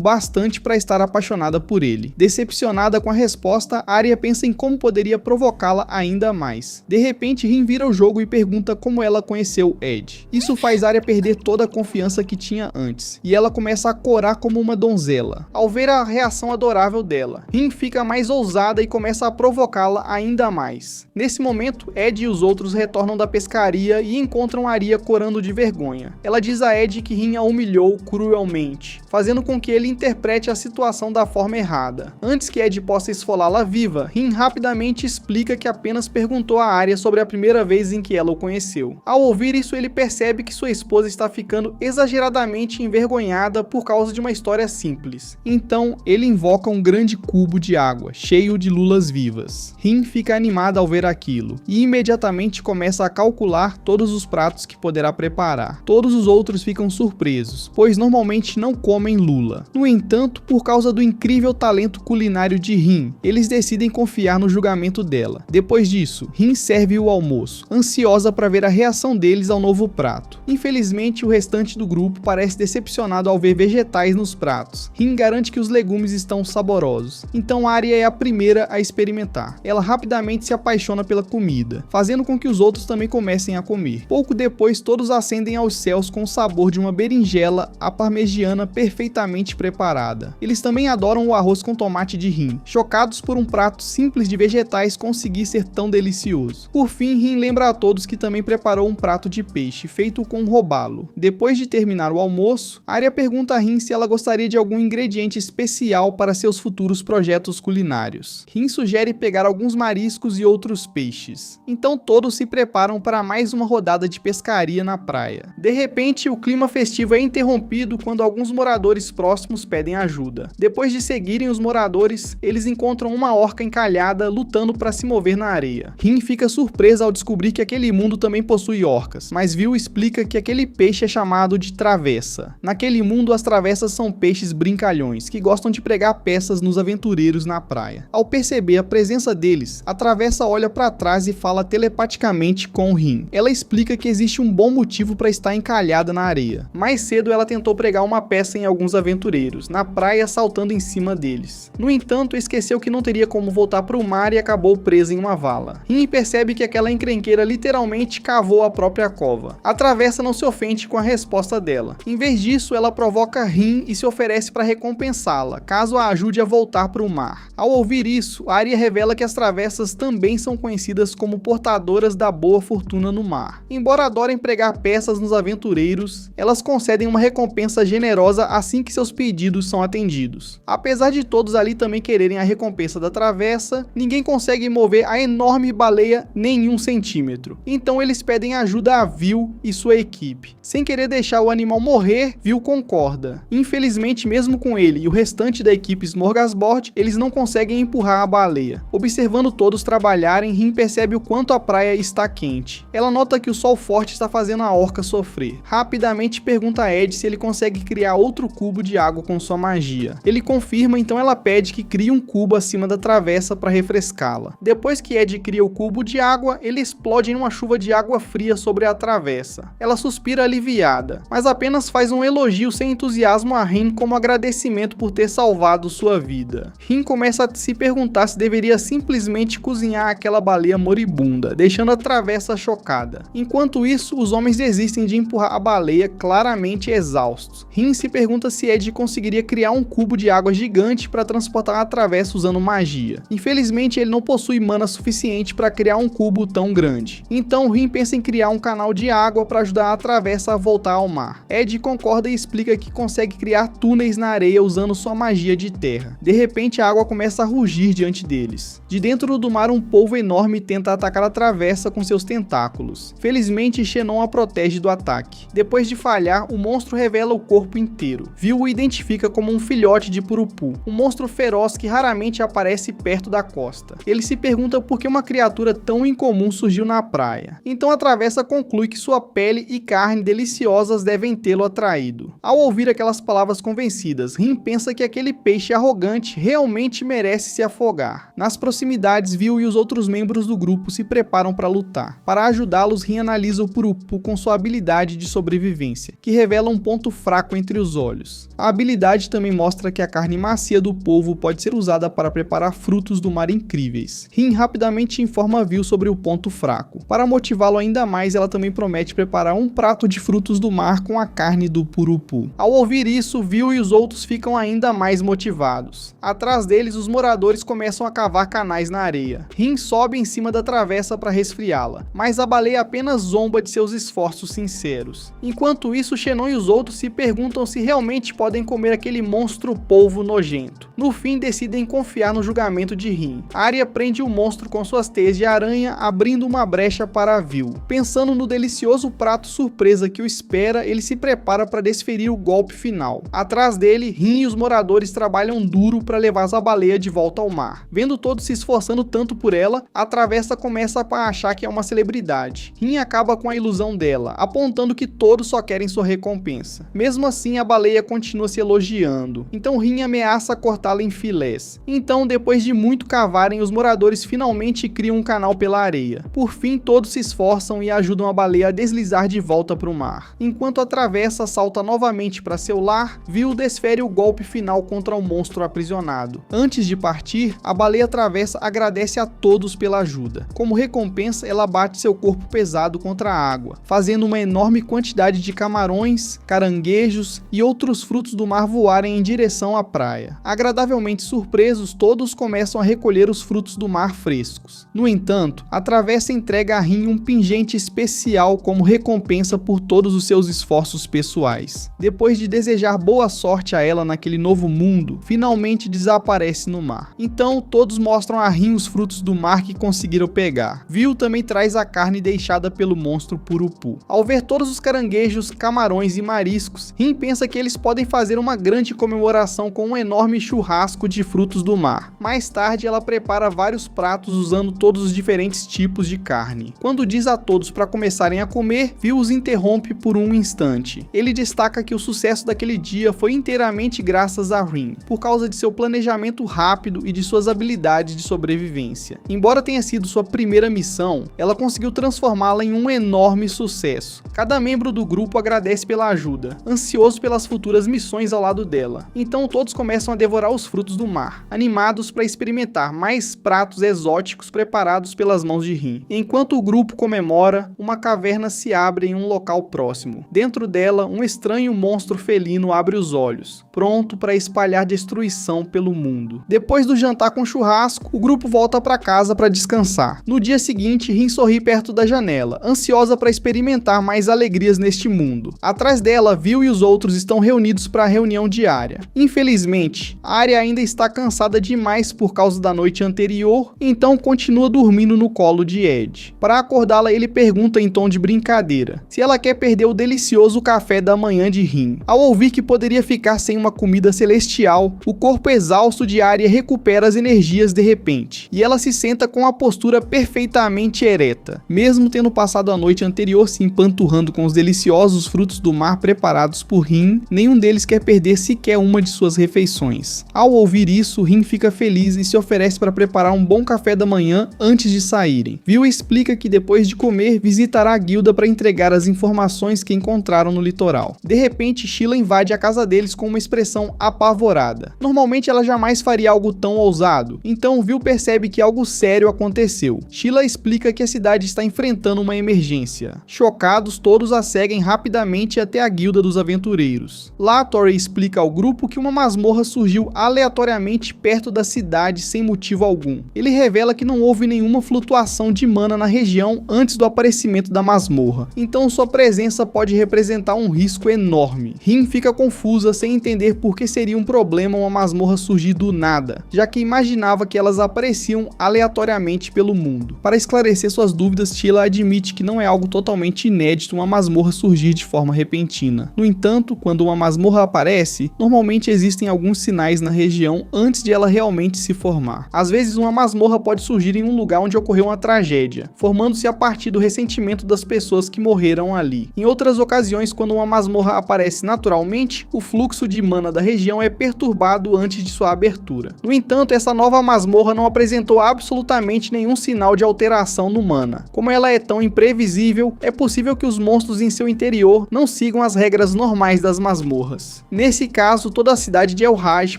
bastante para estar apaixonada por ele. Decepcionada com a resposta, Arya pensa em como poderia provocá-la ainda mais. De repente, Rin vira o jogo e pergunta como ela conheceu Ed. Isso faz Arya perder toda a confiança que tinha antes, e ela começa a corar como uma donzela. Ao ver a reação adorável dela, Rin fica mais ousada e começa a provocá-la ainda mais. Nesse momento, Ed e os outros retornam da pescaria e encontram Arya corando de vergonha. Ela diz a Ed que Rin a humilhou cruelmente, fazendo com que ele interprete a situação da forma errada. Antes que Ed possa esfolá-la viva, Rin rapidamente explica que apenas perguntou a Arya sobre a primeira vez em que ela o conheceu. Ao ouvir isso, ele percebe que sua esposa está ficando exageradamente envergonhada por causa de uma história simples. Então, ele invoca um grande cubo de água, cheio de lulas vivas. Rin fica animada ao ver aquilo, e imediatamente começa a calcular todos os pratos que poderá preparar. Todos os outros ficam surpresos, pois normalmente não comem lula. No entanto, por causa do incrível talento culinário de Rin, eles decidem confiar no julgamento dela. Depois disso, Rin serve o almoço, ansiosa para ver a reação deles ao novo prato. Infelizmente, o restante do grupo parece decepcionado ao ver vegetais nos pratos. Rin garante que os legumes estão saborosos, então Arya é a primeira a experimentar. Ela rapidamente se apaixona pela comida, fazendo com que os outros também comecem a comer. Pouco depois, todos ascendem aos céus com o sabor de uma berinjela à parmegiana perfeitamente preparada. Eles também adoram o arroz com tomate de Rin, chocados por um prato simples de vegetais conseguir ser tão delicioso. Por fim, Rin lembra a todos que também preparou um prato de peixe feito com robalo. Depois de terminar o almoço, Arya pergunta a Rin se ela gostaria de algum ingrediente especial para seus futuros projetos culinários. Rin sugere pegar alguns mariscos e outros peixes. Então todos se preparam para mais uma rodada de pescaria na praia. De repente, o clima festivo é interrompido quando alguns moradores próximos pedem ajuda. Depois de seguirem os moradores, eles encontram uma orca encalhada lutando para se mover na areia. Rin fica surpresa ao descobrir que aquele mundo também possui orcas, mas Vil explica que aquele peixe é chamado de travessa. Naquele mundo, as travessas são peixes brincalhões que gostam de pregar peças nos aventureiros na praia. Ao perceber a presença deles, a travessa olha para trás e fala telepaticamente com Rin. Ela explica que existe um bom motivo para estar encalhada na areia. Mais cedo, ela tentou pregar uma peça em alguns aventureiros, na praia, saltando em cima deles. No entanto, esqueceu que não teria como voltar para o mar e acabou presa em uma vala. Rin percebe que aquela encrenqueira literalmente cavou a própria cova. A travessa não se ofende com a resposta dela. Em vez disso, ela provoca Rin e se oferece para recompensá-la, caso a ajude a voltar para o mar. Ao ouvir isso, Arya revela que as travessas também são conhecidas como portadoras da boa fortuna no mar. Embora adorem pregar peças nos aventureiros, elas concedem uma recompensa generosa assim que seus pedidos são atendidos. Apesar de todos ali também quererem a recompensa da travessa, ninguém consegue mover a enorme baleia nem 1 centímetro. Então eles pedem ajuda a Vil e sua equipe. Sem querer deixar o animal morrer, Vil concorda. Infelizmente, mesmo com ele e o restante da equipe Smorgasbord, eles não conseguem empurrar a baleia. Observando todos trabalharem, Rin percebe o quanto a praia está quente. Ela nota que o sol forte está fazendo a orca sofrer. Rapidamente pergunta a Ed se ele consegue criar outro cubo de água com sua magia. Ele confirma, então ela pede que crie um cubo acima da travessa para refrescá-la. Depois que Ed cria o cubo de água, ele explode em uma chuva de água fria sobre a travessa. Ela suspira aliviada, mas apenas faz um elogio sem entusiasmo a Rin como agradecimento por ter salvado sua vida. Rin começa a se perguntar se deveria simplesmente cozinhar aquela baleia moribunda, deixando a travessa chocada. Enquanto isso, os homens desistem de empurrar a baleia, claramente exaustos. Rin se pergunta se Ed conseguiria criar um cubo de água gigante para transportar a travessa usando magia. Infelizmente, ele não possui mana suficiente suficiente para criar um cubo tão grande. Então Rin pensa em criar um canal de água para ajudar a Travessa a voltar ao mar. Ed concorda e explica que consegue criar túneis na areia usando sua magia de terra. De repente a água começa a rugir diante deles. De dentro do mar um polvo enorme tenta atacar a Travessa com seus tentáculos. Felizmente Xenon a protege do ataque. Depois de falhar, o monstro revela o corpo inteiro. Vil o identifica como um filhote de Purupu, um monstro feroz que raramente aparece perto da costa. Ele se pergunta por que uma criatura tão incomum surgiu na praia. Então a Travessa conclui que sua pele e carne deliciosas devem tê-lo atraído. Ao ouvir aquelas palavras convencidas, Rin pensa que aquele peixe arrogante realmente merece se afogar. Nas proximidades, Vil e os outros membros do grupo se preparam para lutar. Para ajudá-los, Rin analisa o Purupu com sua habilidade de sobrevivência, que revela um ponto fraco entre os olhos. A habilidade também mostra que a carne macia do polvo pode ser usada para preparar frutos do mar incríveis. Rin rapidamente informa Vil sobre o ponto fraco. Para motivá-lo ainda mais, ela também promete preparar um prato de frutos do mar com a carne do Purupu. Ao ouvir isso, Vil e os outros ficam ainda mais motivados. Atrás deles, os moradores começam a cavar canais na areia. Rin sobe em cima da Travessa para resfriá-la, mas a baleia apenas zomba de seus esforços sinceros. Enquanto isso, Xenon e os outros se perguntam se realmente podem comer aquele monstro polvo nojento. No fim, decidem confiar no julgamento de Rin. Arya prende o monstro com suas teias de aranha, abrindo uma brecha para Vil. Pensando no delicioso prato surpresa que o espera, ele se prepara para desferir o golpe final. Atrás dele, Rin e os moradores trabalham duro para levar a baleia de volta ao mar. Vendo todos se esforçando tanto por ela, a Travessa começa a achar que é uma celebridade. Rin acaba com a ilusão dela, apontando que todos só querem sua recompensa. Mesmo assim, a baleia continua se elogiando. Então Rin ameaça cortá-la em filés. Então, depois de muito cavarem, os moradores finalmente criam um canal pela areia. Por fim, todos se esforçam e ajudam a baleia a deslizar de volta para o mar. Enquanto a Travessa salta novamente para seu lar, Vil desfere o golpe final contra o monstro aprisionado. Antes de partir, a baleia Travessa agradece a todos pela ajuda. Como recompensa, ela bate seu corpo pesado contra a água, fazendo uma enorme quantidade de camarões, caranguejos e outros frutos do mar voarem em direção à praia. Agradavelmente surpresos, todos começam a recolher os frutos do mar frescos. No entanto, a Travessa entrega a Rin um pingente especial como recompensa por todos os seus esforços pessoais. Depois de desejar boa sorte a ela naquele novo mundo, finalmente desaparece no mar. Então, todos mostram a Rin os frutos do mar que conseguiram pegar. Vil também traz a carne deixada pelo monstro Purupu. Ao ver todos os caranguejos, camarões e mariscos, Rin pensa que eles podem fazer uma grande comemoração com um enorme churrasco de frutos do mar. Mais tarde, ela prepara vários pratos usando todos os diferentes tipos de carne. Quando diz a todos para começarem a comer, Vil os interrompe por um instante. Ele destaca que o sucesso daquele dia foi inteiramente graças a Rin, por causa de seu planejamento rápido e de suas habilidades de sobrevivência. Embora tenha sido sua primeira missão, ela conseguiu transformá-la em um enorme sucesso. Cada membro do grupo agradece pela ajuda, ansioso pelas futuras missões ao lado dela. Então todos começam a devorar os frutos do mar, animados para experimentar mais pratos exóticos preparados pelas mãos de Rin. Enquanto o grupo comemora, uma caverna se abre em um local próximo. Dentro dela, um estranho monstro felino abre os olhos, pronto para espalhar destruição pelo mundo. Depois do jantar com churrasco, o grupo volta para casa para descansar. No dia seguinte, Rin sorri perto da janela, ansiosa para experimentar mais alegrias neste mundo. Atrás dela, Vil e os outros estão reunidos para a reunião diária. Infelizmente, Arya ainda está cansada demais por causa da noite anterior, então continua dormindo no colo de Ed. Para acordá-la, ele pergunta em tom de brincadeira se ela quer perder o delicioso café da manhã de Rin. Ao ouvir que poderia ficar sem uma comida celestial, o corpo exausto de Arya recupera as energias de repente, e ela se senta com a postura perfeitamente ereta. Mesmo tendo passado a noite anterior se empanturrando com os deliciosos frutos do mar preparados por Rin, nenhum deles quer perder sequer uma de suas refeições. Ao ouvir isso, Rin fica feliz e se oferece para preparar um bom café da manhã antes de saírem. Vil explica que depois de comer, visitará a guilda para entregar as informações que encontraram no litoral. De repente, Sheila invade a casa deles com uma expressão apavorada. Normalmente ela jamais faria algo tão ousado, então Vil percebe que algo sério aconteceu. Sheila explica que a cidade está enfrentando uma emergência. Chocados, todos a seguem rapidamente até a guilda dos aventureiros. Lá, Tori explica ao grupo que uma masmorra surgiu aleatoriamente perto da cidade sem motivo algum. Ele revela que não houve nenhuma flutuação de mana na região antes do aparecimento da masmorra, então sua presença pode representar um risco enorme. Rin fica confusa sem entender por que seria um problema uma masmorra surgir do nada, já que imaginava que elas apareciam aleatoriamente pelo mundo. Para esclarecer suas dúvidas, Sheila admite que não é algo totalmente inédito uma masmorra surgir de forma repentina. No entanto, quando uma masmorra aparece, normalmente existem alguns sinais na região antes de ela realmente se formar. Às vezes uma masmorra pode surgir em um lugar onde ocorreu uma tragédia, formando-se a partir do ressentimento das pessoas que morreram ali. Em outras ocasiões, quando uma masmorra aparece naturalmente, o fluxo de mana da região é perturbado antes de sua abertura. No entanto, essa nova masmorra não apresentou absolutamente nenhum sinal de alteração no mana. Como ela é tão imprevisível, é possível que os monstros em seu interior não sigam as regras normais das masmorras. Nesse caso, toda a cidade de El-Haj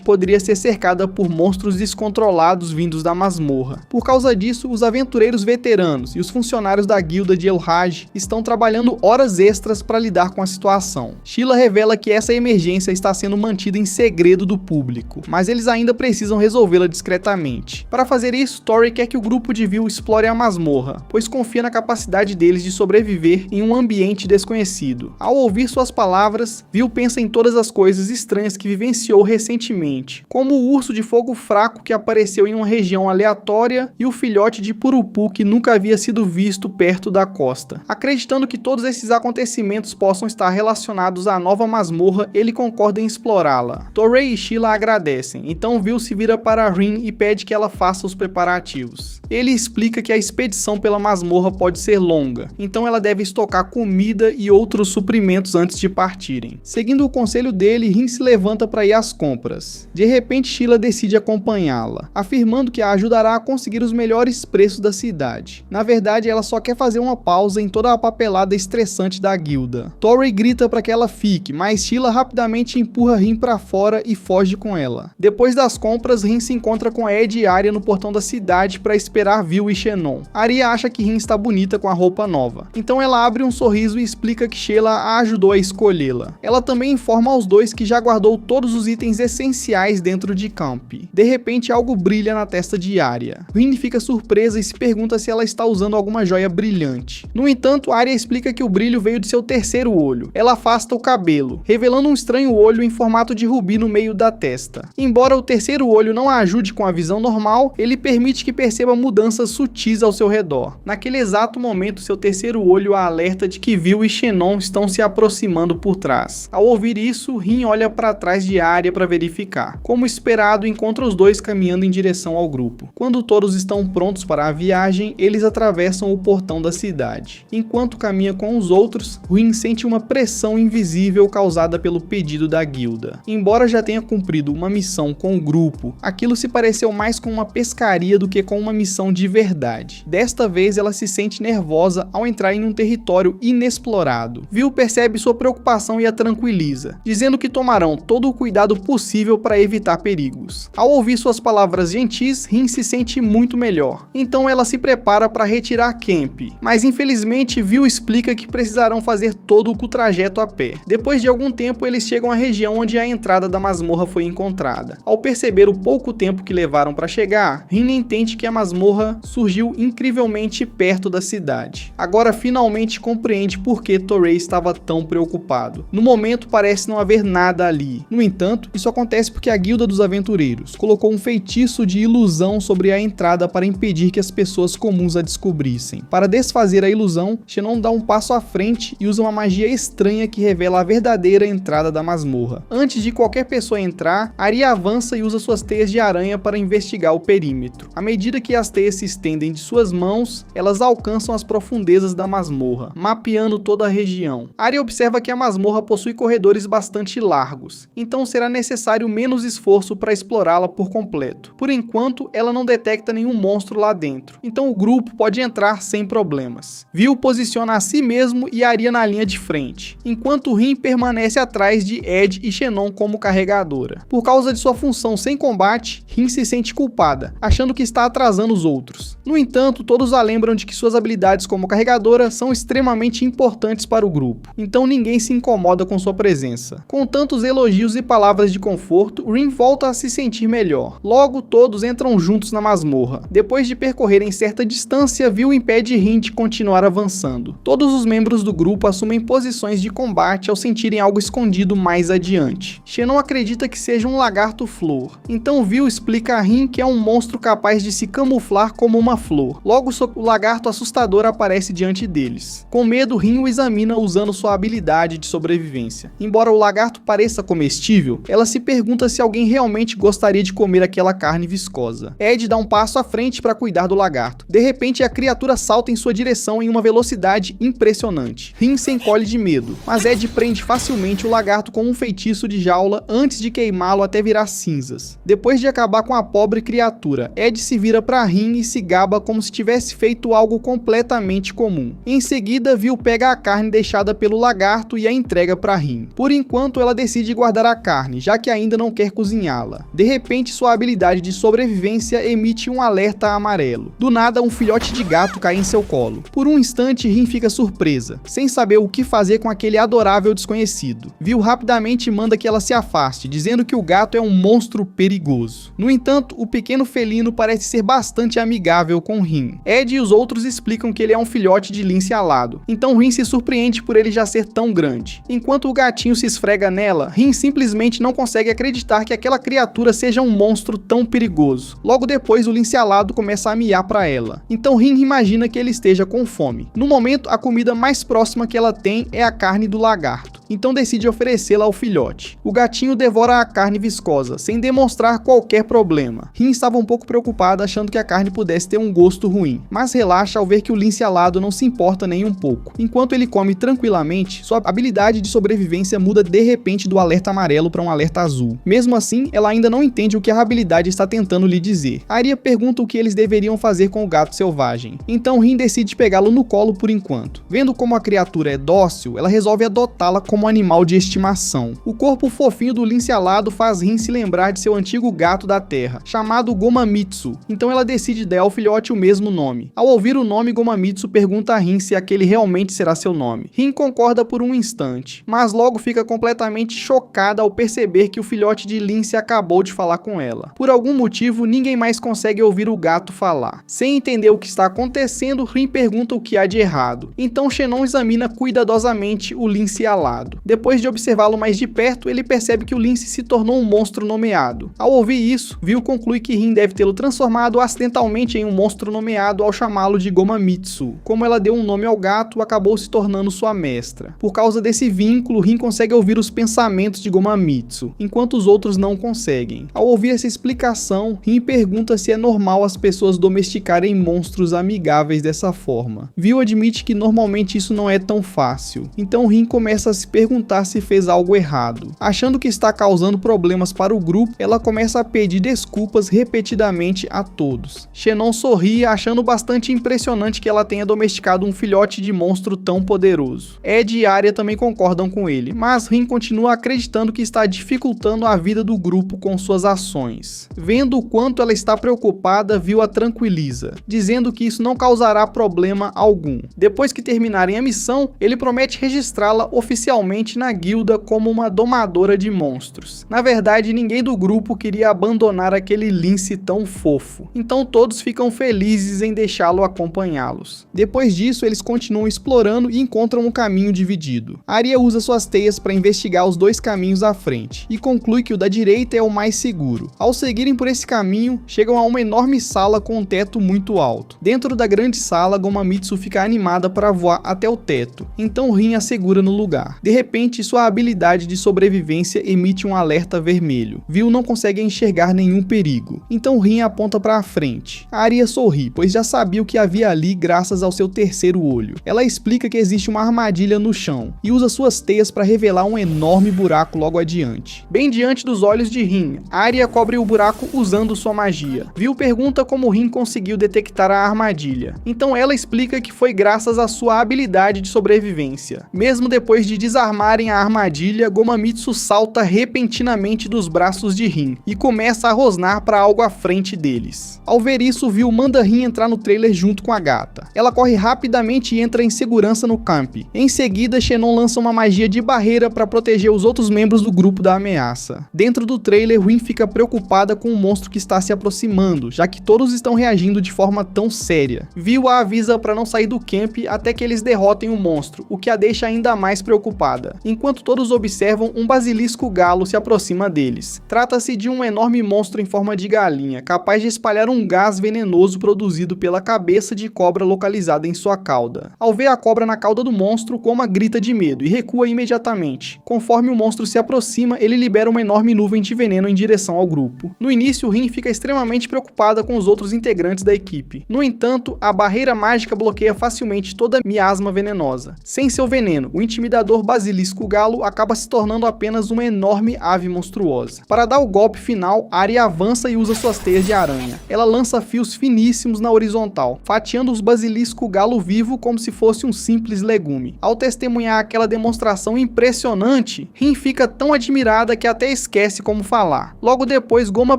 poderia ser cercada por monstros descontrolados vindos da masmorra. Por causa disso, os aventureiros veteranos e os funcionários da guilda de El-Haj estão trabalhando horas extras para lidar com a situação. Sheila revela que essa emergência está sendo mantida em segredo do público, mas eles ainda precisam resolvê-la discretamente. Para fazer isso, Tori quer que o grupo de Vil explore a masmorra, pois confia na capacidade deles de sobreviver em um ambiente desconhecido. Ao ouvir suas palavras, Vil pensa em todas as coisas estranhas que vivenciou recentemente, como o urso de fogo fraco que apareceu em uma região aleatória e o filhote de Purupu que nunca havia sido visto perto da costa. Acreditando que todos esses acontecimentos possam estar relacionados à nova masmorra, ele concorda em explorá-la. Torrey e Sheila agradecem, então Vil se vira para Rin e pede que ela faça os preparativos. Ele explica que a expedição pela masmorra pode ser longa, então ela deve estocar comida e outros suprimentos antes de partirem. Seguindo o conselho dele, Rin se levanta para ir às compras. De repente, Sheila decide acompanhá-la, afirmando que a ajudará a conseguir os melhores preços da cidade. Na verdade, ela só quer fazer uma pausa em toda a papelada estressante da guilda. Tori grita para que ela fique, mas Sheila rapidamente empurra Rin para fora e foge com ela. Depois das compras, Rin se encontra com Ed e Arya no portão da cidade para esperar Vil e Xenon. Arya acha que Rin está bonita com a roupa nova, então ela abre um sorriso e explica que Sheila a ajudou a escolhê-la. Ela também informa aos dois que já guardou todos os itens essenciais dentro de Camp. De repente, algo brilha na testa de Arya. Rin fica surpresa e se pergunta se ela está usando alguma joia brilhante. No entanto, Arya explica que o brilho veio de seu terceiro olho. Ela afasta o cabelo, revelando um estranho olho em formato de rubi no meio da testa. Embora o terceiro olho não a ajude com a visão normal, ele permite que perceba mudanças sutis ao seu redor. Naquele exato momento, seu terceiro olho a alerta de que Vil e Xenon estão se aproximando por trás. Ao ouvir isso, Rin olha para trás de Arya para verificar. Como esperado, encontra os dois caminhando em direção ao grupo. Quando todos estão prontos para a viagem, eles atravessam o portão da cidade. Enquanto caminha com os outros, Rin sente uma pressão invisível causada pelo pedido da guilda. Embora já tenha cumprido uma missão com o grupo, aquilo se pareceu mais com uma pescaria do que com uma missão de verdade. Desta vez, ela se sente nervosa ao entrar em um território inexplorado. Vil percebe sua preocupação e a tranquiliza, dizendo que tomarão todo o cuidado possível para evitar perigos. Ao ouvir suas palavras gentis, Rin se sente muito melhor. Então ela se prepara para retirar Camp, mas infelizmente Vil explica que precisarão fazer todo o trajeto a pé. Depois de algum tempo, eles chegam à região onde a entrada da masmorra foi encontrada. Ao perceber o pouco tempo que levaram para chegar, Rin entende que a masmorra surgiu incrivelmente perto da cidade. Agora finalmente compreende por que Torrey estava tão preocupado. No momento parece não haver nada ali. No entanto, isso acontece porque a Guilda dos Aventureiros colocou um feitiço de ilusão sobre a entrada para impedir que as pessoas comuns a descobrissem. Para desfazer a ilusão, Xenon dá um passo à frente e usa uma magia estranha que revela a verdadeira entrada da masmorra. Antes de qualquer pessoa entrar, Arya avança e usa suas teias de aranha para investigar o perímetro. À medida que as teias se estendem de suas mãos, elas alcançam as profundezas da masmorra, mapeando toda a região. Arya observa que a masmorra possui corredores bastante largos, então será necessário menos esforço para explorá-la por completo. Por enquanto, ela não detecta nenhum monstro lá dentro, então o grupo pode entrar sem problemas. Vil posiciona a si mesmo e Arya na linha de frente, enquanto Rin permanece atrás de Ed e Xenon como carregadora. Por causa de sua função sem combate, Rin se sente culpada, achando que está atrasando os outros. No entanto, todos a lembram de que suas habilidades como carregadora são extremamente importantes para o grupo, então ninguém se incomoda com sua presença. Com tantos elogios e palavras de conforto, Rin volta a se sentir melhor. Logo, todos entram juntos na masmorra. Depois de percorrerem certa distância, Vil impede Rin de continuar avançando. Todos os membros do grupo assumem posições de combate ao sentirem algo escondido mais adiante. Xenon acredita que seja um lagarto-flor, então Vil explica a Rin que é um monstro capaz de se camuflar como uma flor. Logo, o lagarto assustador aparece diante deles. Com medo, Rin o examina usando sua habilidade de sobrevivência. Embora o lagarto pareça comestível, ela se pergunta se alguém realmente gostaria de comer aquela carne viscosa. Ed dá um passo à frente para cuidar do lagarto. De repente, a criatura salta em sua direção em uma velocidade impressionante. Rin se encolhe de medo, mas Ed prende facilmente o lagarto com um feitiço de jaula antes de queimá-lo até virar cinzas. Depois de acabar com a pobre criatura, Ed se vira para Rin e se gaba como se tivesse feito algo completamente comum. Em seguida, Vil pega a carne deixada pelo lagarto e a entrega para Rin. Por enquanto, ela decide guardar a carne, já que ainda não quer cozinhá-la. De repente, sua habilidade de sobrevivência emite um alerta amarelo. Do nada, um filhote de gato cai em seu colo. Por um instante, Rin fica surpresa, sem saber o que fazer com aquele adorável desconhecido. Vil rapidamente manda que ela se afaste, dizendo que o gato é um monstro perigoso. No entanto, o pequeno felino parece ser bastante amigável com Rin. Ed e os outros explicam que ele é um filhote de lince alado, então Rin se surpreende por ele já ser tão grande. Enquanto o gatinho se esfrega nela, Rin simplesmente não consegue acreditar que aquela criatura seja um monstro tão perigoso. Logo depois, o lince alado começa a miar para ela, então Rin imagina que ele esteja com fome. No momento, a comida mais próxima que ela tem é a carne do lagarto, então decide oferecê-la ao filhote. O gatinho devora a carne viscosa, sem demonstrar qualquer problema. Rin estava um pouco preocupada, achando que a carne pudesse ter um gosto ruim, mas relaxa ao ver que o lince alado não se importa nem um pouco. Enquanto ele come tranquilamente, sua habilidade de sobrevivência muda de repente do alerta amarelo para um alerta azul. Mesmo assim, ela ainda não entende o que a habilidade está tentando lhe dizer. Arya pergunta o que eles deveriam fazer com o gato selvagem, então Rin decide pegá-lo no colo por enquanto. Vendo como a criatura é dócil, ela resolve adotá-la como animal de estimação. O corpo fofinho do lince alado faz Rin se lembrar de seu antigo gato da terra, chamado Gomamitsu, então ela decide dar ao filhote o mesmo nome. Ao ouvir o nome, Gomamitsu pergunta a Rin se aquele realmente será seu nome. Rin concorda por um instante, mas logo fica completamente chocada ao perceber que o filhote de lince acabou de falar com ela. Por algum motivo, ninguém mais consegue ouvir o gato falar. Sem entender o que está acontecendo, Rin pergunta o que há de errado. Então Xenon examina cuidadosamente o lince alado. Depois de observá-lo mais de perto, ele percebe que o lince se tornou um monstro nomeado. Ao ouvir isso, Vil conclui que Rin deve tê-lo transformado acidentalmente em um monstro nomeado ao chamá-lo de Gomamitsu. Como ela deu um nome ao gato, acabou se tornando sua mestra. Por causa desse vínculo, Rin consegue ouvir os pensamentos de Gomamitsu, enquanto os outros não conseguem. Ao ouvir essa explicação, Rin pergunta se é normal as pessoas domesticarem monstros amigáveis dessa forma. Vil admite que normalmente isso não é tão fácil, então Rin começa a se perguntar se fez algo errado. Achando que está causando problemas para o grupo, ela começa a pedir desculpas repetidamente a todos. Xenon sorri, achando bastante impressionante que ela tenha domesticado um filhote de monstro tão poderoso. Ed e Arya também concordam com ele, mas Rin continua acreditando que está dificultando a vida do grupo com suas ações. Vendo o quanto ela está preocupada, Vil a tranquiliza, dizendo que isso não causará problema algum. Depois que terminarem a missão, ele promete registrá-la oficialmente na guilda como uma domadora de monstros. Na verdade, ninguém do grupo queria abandonar aquele lince tão fofo, então todos ficam felizes em deixá-lo acompanhá-los. Depois disso, eles continuam explorando e encontram um caminho dividido. Arya usa suas teias para investigar os dois caminhos à frente e conclui que o da direita é o mais seguro. Ao seguirem por esse caminho, chegam a uma enorme sala com um teto muito alto. Dentro da grande sala, Gomamitsu fica animada para voar até o teto, então Rin a segura no lugar. De repente, sua habilidade de sobrevivência emite um alerta vermelho. Vil não consegue enxergar nenhum perigo, então Rin aponta para a frente. Arya sorri, pois já sabia o que havia ali graças ao seu terceiro olho. Ela explica que existe uma armadilha no chão e usa suas teias para revelar um enorme buraco logo adiante. Bem diante dos olhos de Rin, Arya cobre o buraco usando sua magia. Vil pergunta como Rin conseguiu detectar a armadilha, então ela explica que foi graças à sua habilidade de sobrevivência. Mesmo depois de desarmarem a armadilha, Gomamitsu salta repentinamente dos braços de Rin e começa a rosnar para algo à frente deles. Ao ver isso, Vil manda Rin entrar no trailer junto com a gata. Ela corre rapidamente e entra em segurança no camp. Em seguida, Xenon lança uma magia de barreira para proteger os outros membros do grupo da ameaça. Dentro do trailer, Rin fica preocupada com o monstro que está se aproximando, já que que todos estão reagindo de forma tão séria. Viu a avisa para não sair do camp até que eles derrotem o monstro, o que a deixa ainda mais preocupada. Enquanto todos observam, um basilisco galo se aproxima deles. Trata-se de um enorme monstro em forma de galinha, capaz de espalhar um gás venenoso produzido pela cabeça de cobra localizada em sua cauda. Ao ver a cobra na cauda do monstro, Goma grita de medo e recua imediatamente. Conforme o monstro se aproxima, ele libera uma enorme nuvem de veneno em direção ao grupo. No início, Rin fica extremamente preocupada com os outros integrantes da equipe. No entanto, a barreira mágica bloqueia facilmente toda miasma venenosa. Sem seu veneno, o intimidador basilisco galo acaba se tornando apenas uma enorme ave monstruosa. Para dar o golpe final, Arya avança e usa suas teias de aranha. Ela lança fios finíssimos na horizontal, fatiando os basilisco galo vivo como se fosse um simples legume. Ao testemunhar aquela demonstração impressionante, Rin fica tão admirada que até esquece como falar. Logo depois, Goma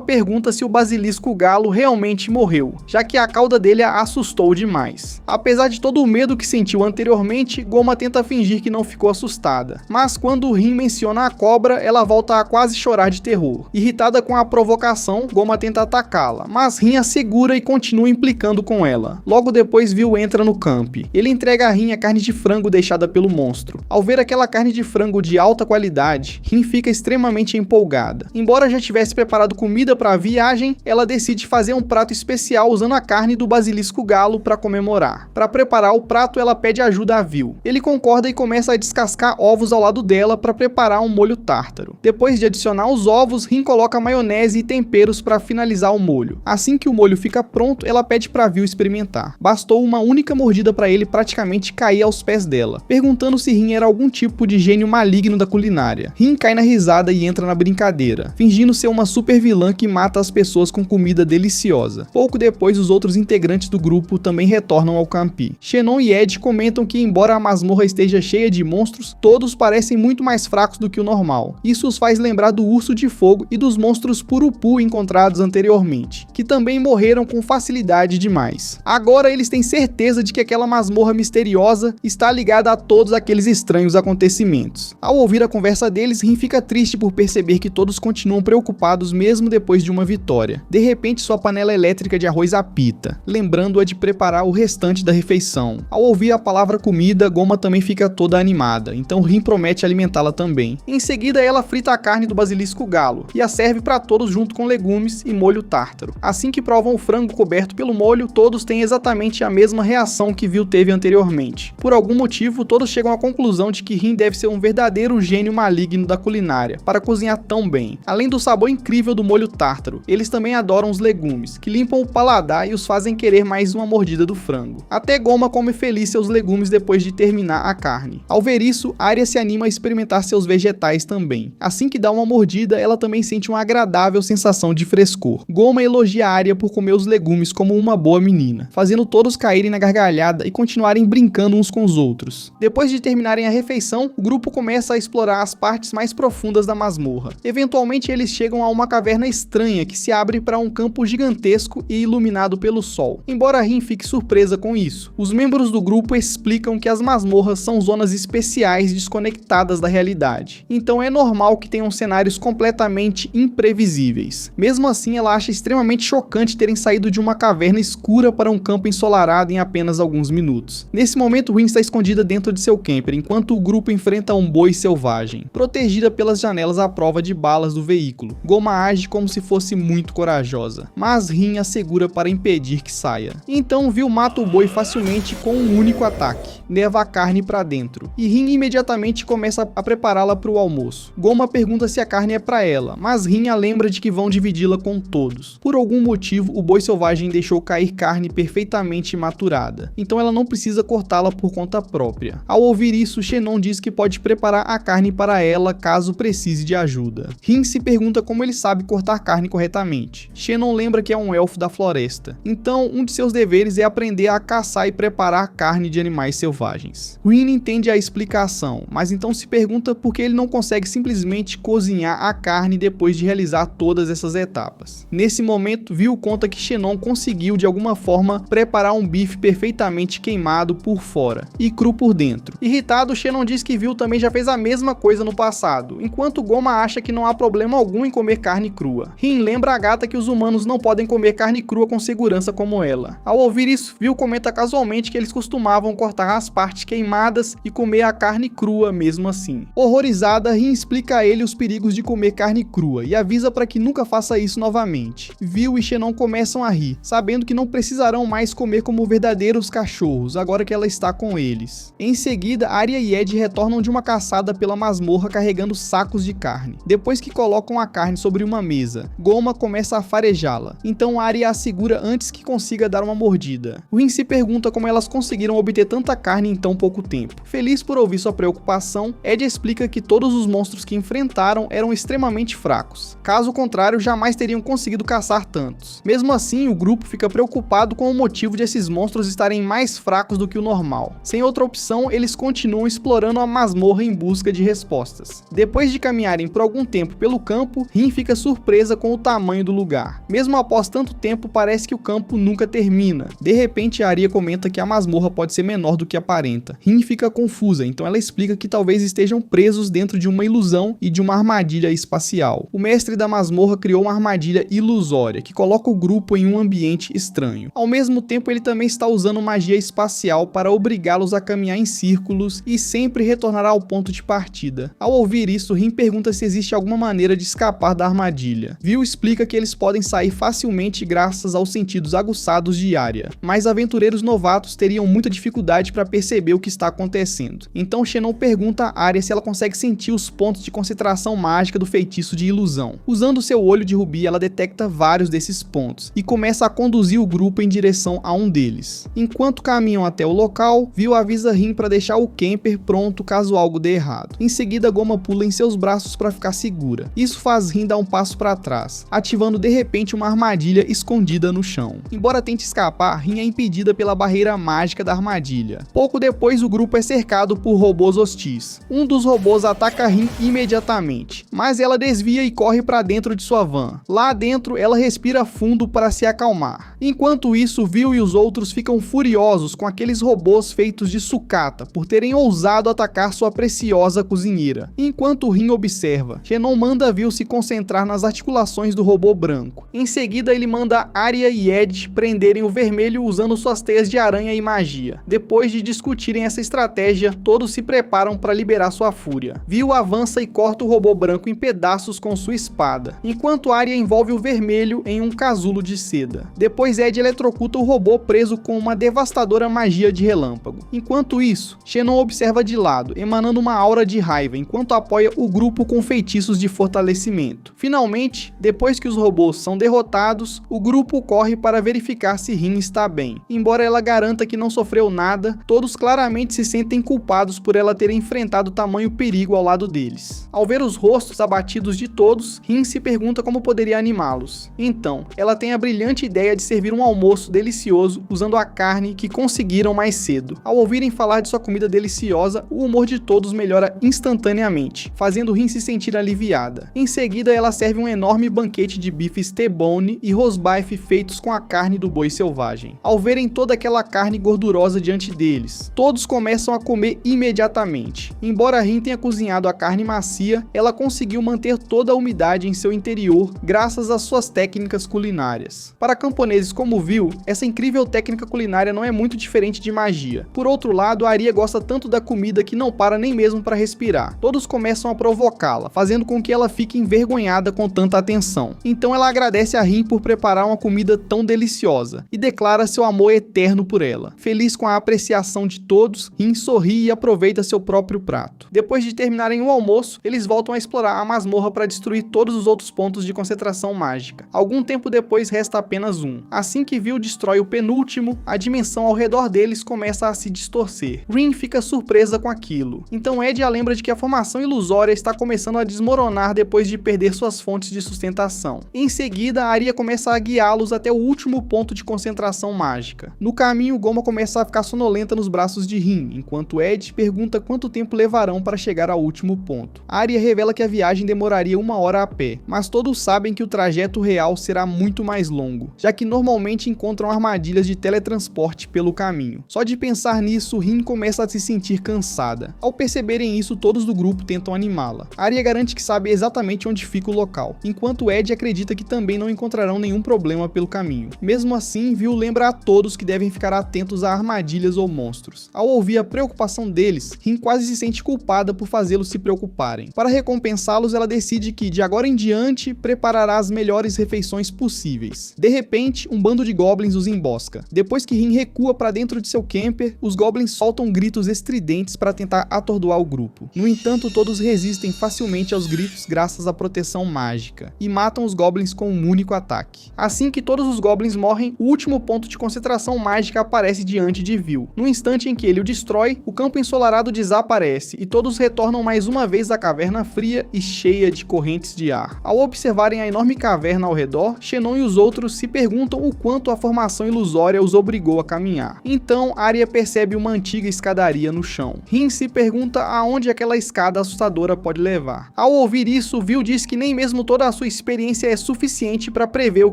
pergunta se o basilisco galo realmente morreu, já que a cauda dele a assustou demais. Apesar de todo o medo que sentiu anteriormente, Goma tenta fingir que não ficou assustada. Mas quando Rin menciona a cobra, ela volta a quase chorar de terror. Irritada com a provocação, Goma tenta atacá-la, mas Rin a segura e continua implicando com ela. Logo depois, Vil entra no camp. Ele entrega a Rin a carne de frango deixada pelo monstro. Ao ver aquela carne de frango de alta qualidade, Rin fica extremamente empolgada. Embora já tivesse preparado comida para a viagem, ela decide fazer um prato especial usando a carne do basilisco galo para comemorar. Para preparar o prato, ela pede ajuda a Vil. Ele concorda e começa a descascar ovos ao lado dela para preparar um molho tártaro. Depois de adicionar os ovos, Rin coloca maionese e temperos para finalizar o molho. Assim que o molho fica pronto, ela pede para Vil experimentar. Bastou uma única mordida para ele praticamente cair aos pés dela, perguntando se Rin era algum tipo de gênio maligno da culinária. Rin cai na risada e entra na brincadeira, fingindo ser uma super vilã que mata as pessoas com comida deliciosa. Pouco depois, os outros integrantes do grupo também retornam ao campi. Xenon e Ed comentam que, embora a masmorra esteja cheia de monstros, todos parecem muito mais fracos do que o normal. Isso os faz lembrar do urso de fogo e dos monstros Purupu encontrados anteriormente, que também morreram com facilidade demais. Agora eles têm certeza de que aquela masmorra misteriosa está ligada a todos aqueles estranhos acontecimentos. Ao ouvir a conversa deles, Rin fica triste por perceber que todos continuam preocupados mesmo depois de uma vitória. De repente, sua panela elétrica de arroz apita, lembrando-a de preparar o restante da refeição. Ao ouvir a palavra comida, Goma também fica toda animada, então Rin promete alimentá-la também. Em seguida, ela frita a carne do basilisco galo e a serve para todos junto com legumes e molho tártaro. Assim que provam o frango coberto pelo molho, todos têm exatamente a mesma reação que Vil teve anteriormente. Por algum motivo, todos chegam à conclusão de que Rin deve ser um verdadeiro gênio maligno da culinária, para cozinhar tão bem. Além do sabor incrível do molho tártaro, eles também adoram os legumes, que limpam o paladar e os fazem querer mais uma mordida do frango. Até Goma come feliz seus legumes depois de terminar a carne. Ao ver isso, Arya se anima a experimentar seus vegetais também. Assim que dá uma mordida, ela também sente uma agradável sensação de frescor. Goma elogia Arya por comer os legumes como uma boa menina, fazendo todos caírem na gargalhada e continuarem brincando uns com os outros. Depois de terminarem a refeição, o grupo começa a explorar as partes mais profundas da masmorra. Eventualmente, eles chegam a uma caverna estranha que se abre para um campo gigantesco e iluminado pelo sol. Embora Rin fique surpresa com isso, os membros do grupo explicam que as masmorras são zonas especiais desconectadas da realidade. Então é normal que tenham cenários completamente imprevisíveis. Mesmo assim, ela acha extremamente chocante terem saído de uma caverna escura para um campo ensolarado em apenas alguns minutos. Nesse momento, Rin está escondida dentro de seu camper, enquanto o grupo enfrenta um boi selvagem, protegida pelas janelas à prova de balas do veículo. Goma age como se fosse muito corajosa, mas Rin a segura para impedir que saia. Então Vil mata o boi facilmente com um único ataque, leva a carne para dentro, e Rin imediatamente começa a prepará-la para o almoço. Goma pergunta se a carne é para ela, mas Rin a lembra de que vão dividi-la com todos. Por algum motivo, o boi selvagem deixou cair carne perfeitamente maturada, então ela não precisa cortá-la por conta própria. Ao ouvir isso, Xenon diz que pode preparar a carne para ela caso precise de ajuda. Rin se pergunta como ele sabe cortar carne corretamente. Xenon lembra que é um elfo da floresta, então um de seus deveres é aprender a caçar e preparar carne de animais selvagens. Rin entende a explicação, mas então se pergunta por que ele não consegue simplesmente cozinhar a carne depois de realizar todas essas etapas. Nesse momento, Vil conta que Xenon conseguiu de alguma forma preparar um bife perfeitamente queimado por fora e cru por dentro. Irritado, Xenon diz que Vil também já fez a mesma coisa no passado, enquanto Goma acha que não há problema algum em comer carne crua. Rin lembra a gata que os humanos não podem comer carne crua com segurança como ela. Ao ouvir isso, Vil comenta casualmente que eles costumavam cortar as partes queimadas e comer a carne crua mesmo assim. Horrorizada, Rin explica a ele os perigos de comer carne crua e avisa para que nunca faça isso novamente. Vil e Xenon começam a rir, sabendo que não precisarão mais comer como verdadeiros cachorros, agora que ela está com eles. Em seguida, Arya e Ed retornam de uma caçada pela masmorra carregando sacos de carne. Depois que colocam a carne sobre uma mesa, Goma começa a farejá-la, então Arya a segura antes que consiga dar uma mordida. Rin se pergunta como elas conseguiram obter tanta carne em tão pouco tempo. Feliz por ouvir sua preocupação, Ed explica que todos os monstros que enfrentaram eram extremamente fracos. Caso contrário, jamais teriam conseguido caçar tantos. Mesmo assim, o grupo fica preocupado com o motivo de esses monstros estarem mais fracos do que o normal. Sem outra opção, eles continuam explorando a masmorra em busca de respostas. Depois de caminharem por algum tempo pelo campo, Rin fica surpresa com o tamanho do lugar. Mesmo após tanto tempo, parece que o campo nunca termina. De repente, Arya comenta que a masmorra pode ser menor do que aparenta. Rin fica confusa, então ela explica que talvez estejam presos dentro de uma ilusão e de uma armadilha espacial. O mestre da masmorra criou uma armadilha ilusória, que coloca o grupo em um ambiente estranho. Ao mesmo tempo, ele também está usando magia espacial para obrigá-los a caminhar em círculos e sempre retornar ao ponto de partida. Ao ouvir isso, Rin pergunta se existe alguma maneira de escapar da armadilha. Vil explica que eles podem sair facilmente graças aos sentidos aguçados de Arya, mas aventureiros novatos teriam muita dificuldade para perceber o que está acontecendo. Então Xenon pergunta a Arya se ela consegue sentir os pontos de concentração mágica do feitiço de ilusão. Usando seu olho de rubi, ela detecta vários desses pontos e começa a conduzir o grupo em direção a um deles. Enquanto caminham até o local, Vil avisa Rin para deixar o camper pronto caso algo dê errado. Em seguida, Goma pula em seus braços para ficar segura. Isso faz Rin dar um passo para trás, ativando de repente uma armadilha escondida no chão. Embora tente escapar, Rin é impedida pela barreira mágica da armadilha. Pouco depois, o grupo é cercado por robôs hostis. Um dos robôs ataca Rin imediatamente, mas ela desvia e corre para dentro de sua van. Lá dentro, ela respira fundo para se acalmar. Enquanto isso, Vil e os outros ficam furiosos com aqueles robôs feitos de sucata por terem ousado atacar sua preciosa cozinheira. Enquanto Rin observa, Xenon manda Vil se concentrar nas articulações do robô branco. Em seguida, ele manda Arya e Ed prenderem o vermelho usando suas teias de aranha e magia. Depois de discutirem essa estratégia, todos se preparam para liberar sua fúria. Vil avança e corta o robô branco em pedaços com sua espada, enquanto Arya envolve o vermelho em um casulo de seda. Depois Ed eletrocuta o robô preso com uma devastadora magia de relâmpago. Enquanto isso, Xenon observa de lado, emanando uma aura de raiva, enquanto apoia o grupo com feitiços de fortalecimento. Finalmente, depois que os robôs são derrotados, o grupo corre para verificar se Rin está bem. Embora ela garanta que não sofreu nada, todos claramente se sentem culpados por ela ter enfrentado tamanho perigo ao lado deles. Ao ver os rostos abatidos de todos, Rin se pergunta como poderia animá-los. Então, ela tem a brilhante ideia de servir um almoço delicioso usando a carne que conseguiram mais cedo. Ao ouvirem falar de sua comida deliciosa, o humor de todos melhora instantaneamente, fazendo Rin se sentir aliviada. Em seguida, ela serve um enorme banquete de bifes T-bone e rosbife feitos com a carne do boi selvagem. Ao verem toda aquela carne gordurosa diante deles, todos começam a comer imediatamente. Embora Rin tenha cozinhado a carne macia, ela conseguiu manter toda a umidade em seu interior graças às suas técnicas culinárias. Para camponeses como Vil, essa incrível técnica culinária não é muito diferente de magia. Por outro lado, Arya gosta tanto da comida que não para nem mesmo para respirar. Todos começam a provocá-la, fazendo com que ela fique envergonhada com tanta atenção. Então ela agradece a Rin por preparar uma comida tão deliciosa e declara seu amor eterno por ela. Feliz com a apreciação de todos, Rin sorri e aproveita seu próprio prato. Depois de terminarem o almoço, eles voltam a explorar a masmorra para destruir todos os outros pontos de concentração mágica. Algum tempo depois resta apenas um. Assim que Vil destrói o penúltimo, a dimensão ao redor deles começa a se distorcer. Rin fica surpresa com aquilo. Então Ed a lembra de que a formação ilusória está começando a desmoronar depois de perder suas fontes de sustentação. Em seguida, Arya começa a guiá-los até o último ponto de concentração mágica. No caminho, Goma começa a ficar sonolenta nos braços de Rin, enquanto Ed pergunta quanto tempo levarão para chegar ao último ponto. Arya revela que a viagem demoraria 1 hora a pé, mas todos sabem que o trajeto real será muito mais longo, já que normalmente encontram armadilhas de teletransporte pelo caminho. Só de pensar nisso, Rin começa a se sentir cansada. Ao perceberem isso, todos do grupo tentam animá-la. Arya garante que sabe exatamente onde fica o local, enquanto Ed acredita que também não encontrarão nenhum problema pelo caminho. Mesmo assim, Vil lembra a todos que devem ficar atentos a armadilhas ou monstros. Ao ouvir a preocupação deles, Rin quase se sente culpada por fazê-los se preocuparem. Para recompensá-los, ela decide que, de agora em diante, preparará as melhores refeições possíveis. De repente, um bando de goblins os embosca. Depois que Rin recua para dentro de seu camper, os goblins soltam gritos estridentes para tentar atordoar o grupo. No entanto, todos resistem facilmente aos gritos graças à proteção mágica, e matam os goblins com um único ataque. Assim que todos os goblins morrem, o último ponto de concentração mágica aparece diante de Vil. No instante em que ele o destrói, o campo ensolarado desaparece, e todos retornam mais uma vez à caverna fria e cheia de correntes de ar. Ao observarem a enorme caverna ao redor, Xenon e os outros se perguntam o quanto a formação ilusória os obrigou a caminhar. Então, Arya percebe uma antiga escadaria no chão. Rin se pergunta aonde aquela escada assustadora pode levar. Ao ouvir isso, Vil diz que nem mesmo toda a sua experiência é suficiente para prever o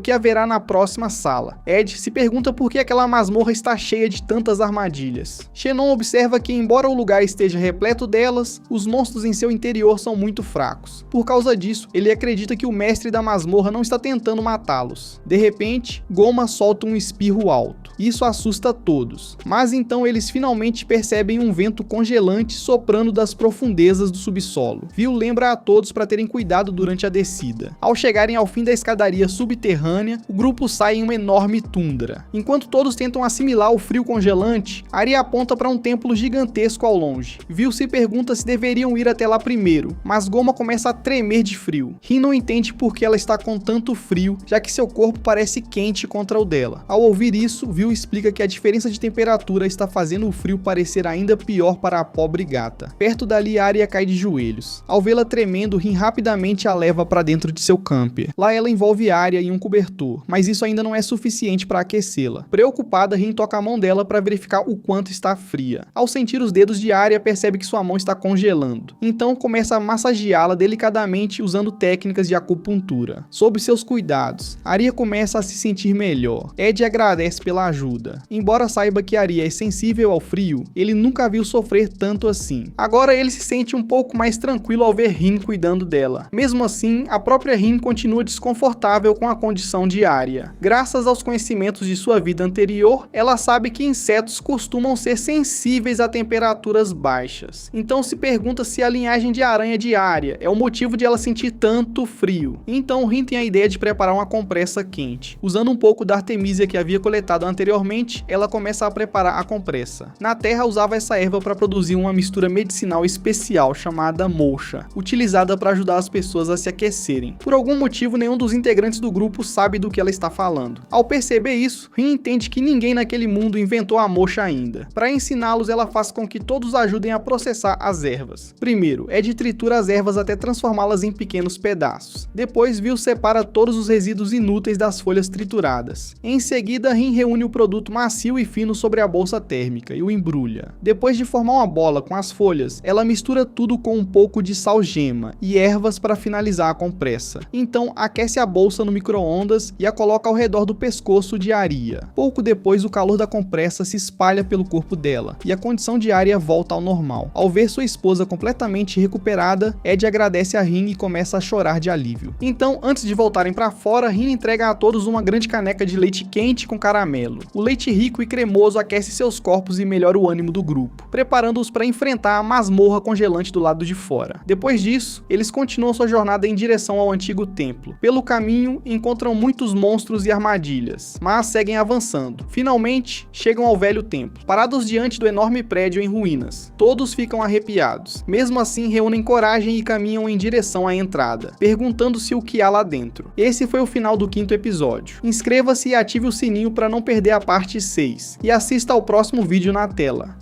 que haverá na próxima sala. Ed se pergunta por que aquela masmorra está cheia de tantas armadilhas. Xenon observa que, embora o lugar esteja repleto delas, os monstros em seu interior são muito fracos. Por causa disso, ele acredita que o mestre da masmorra não está tentando matá-los. De repente, Goma solta um espirro alto. Isso assusta todos, mas então eles finalmente percebem um vento congelante soprando das profundezas do subsolo. Vil lembra a todos para terem cuidado durante a descida. Ao chegarem ao fim da escadaria subterrânea, o grupo sai em uma enorme tundra. Enquanto todos tentam assimilar o frio congelante, Arya aponta para um templo gigantesco ao longe. Vil se pergunta se deveriam ir até lá primeiro, mas Goma começa a tremer de frio. Rin não entende por que ela está com tanto frio, já que seu corpo parece quente contra o dela. Ao ouvir isso, Vil explica que a diferença de temperatura está fazendo o frio parecer ainda pior para a pobre gata. Perto dali, Arya cai de joelhos. Ao vê-la tremendo, Rin rapidamente a leva para dentro de seu camper. Lá ela envolve Arya em um cobertor, mas isso ainda não é suficiente para aquecê-la. Preocupada, Rin toca a mão dela para verificar o quanto está fria. Ao sentir os dedos de Arya, percebe que sua mão está congelando. Então começa a massageá-la delicadamente usando técnicas de acupuntura. Sob seus cuidados, Arya começa a se sentir melhor. Ed agradece pela ajuda. Embora saiba que Arya é sensível ao frio, ele nunca a viu sofrer tanto assim. Agora ele se sente um pouco mais tranquilo ao ver Rin cuidando dela. Mesmo assim, a própria Rin continua desconfortável com a condição de Arya. Graças aos conhecimentos de sua vida anterior, ela sabe que insetos costumam ser sensíveis a temperaturas baixas. Então se pergunta se a linhagem de aranha de Arya é o motivo de ela sentir tanto frio. Então Rin tem a ideia de preparar uma compressa quente. Usando um pouco da artemisia que havia coletado anteriormente, ela começa a preparar a compressa. Na Terra usava essa erva para produzir uma mistura medicinal especial chamada mocha, utilizada para ajudar as pessoas a se aquecerem. Por algum motivo, nenhum dos integrantes do grupo sabe do que ela está falando. Ao perceber isso, Rin entende que ninguém naquele mundo inventou a mocha ainda. Para ensiná-los, ela faz com que todos ajudem a processar as ervas. Primeiro, Ed tritura as ervas até transformá-las em pequenos pedaços. Depois, Vil separa todos os resíduos inúteis das folhas trituradas. Em seguida, Rin reúne o produto macio e fino sobre a bolsa térmica e o embrulha. Depois de formar uma bola com as folhas, ela mistura tudo com um pouco de sal-gema e ervas para finalizar a compressa. Então, aquece a bolsa no micro-ondas e a coloca ao redor do pescoço de Arya. Pouco depois, o calor da compressa se espalha pelo corpo dela e a condição de Arya volta ao normal. Ao ver sua esposa completamente recuperada, Ed agradece a Rin e começa a chorar de alívio. Então, antes de voltarem para fora, Rin entrega a todos uma grande caneca de leite quente com caramelo. O leite rico e cremoso aquece seus corpos e melhora o ânimo do grupo, preparando-os para enfrentar a masmorra congelante do lado de fora. Depois disso, eles continuam sua jornada em direção ao antigo templo. Pelo caminho, encontram muitos monstros e armadilhas, mas seguem avançando. Finalmente, chegam ao velho templo. Parados diante do enorme prédio em ruínas, todos ficam arrepiados. Mesmo assim, reúnem coragem e caminham em direção à entrada, perguntando-se o que há lá dentro. Esse foi o final do 5º episódio. Inscreva-se e ative o sininho para não perder a parte 6, e assista ao próximo vídeo na tela.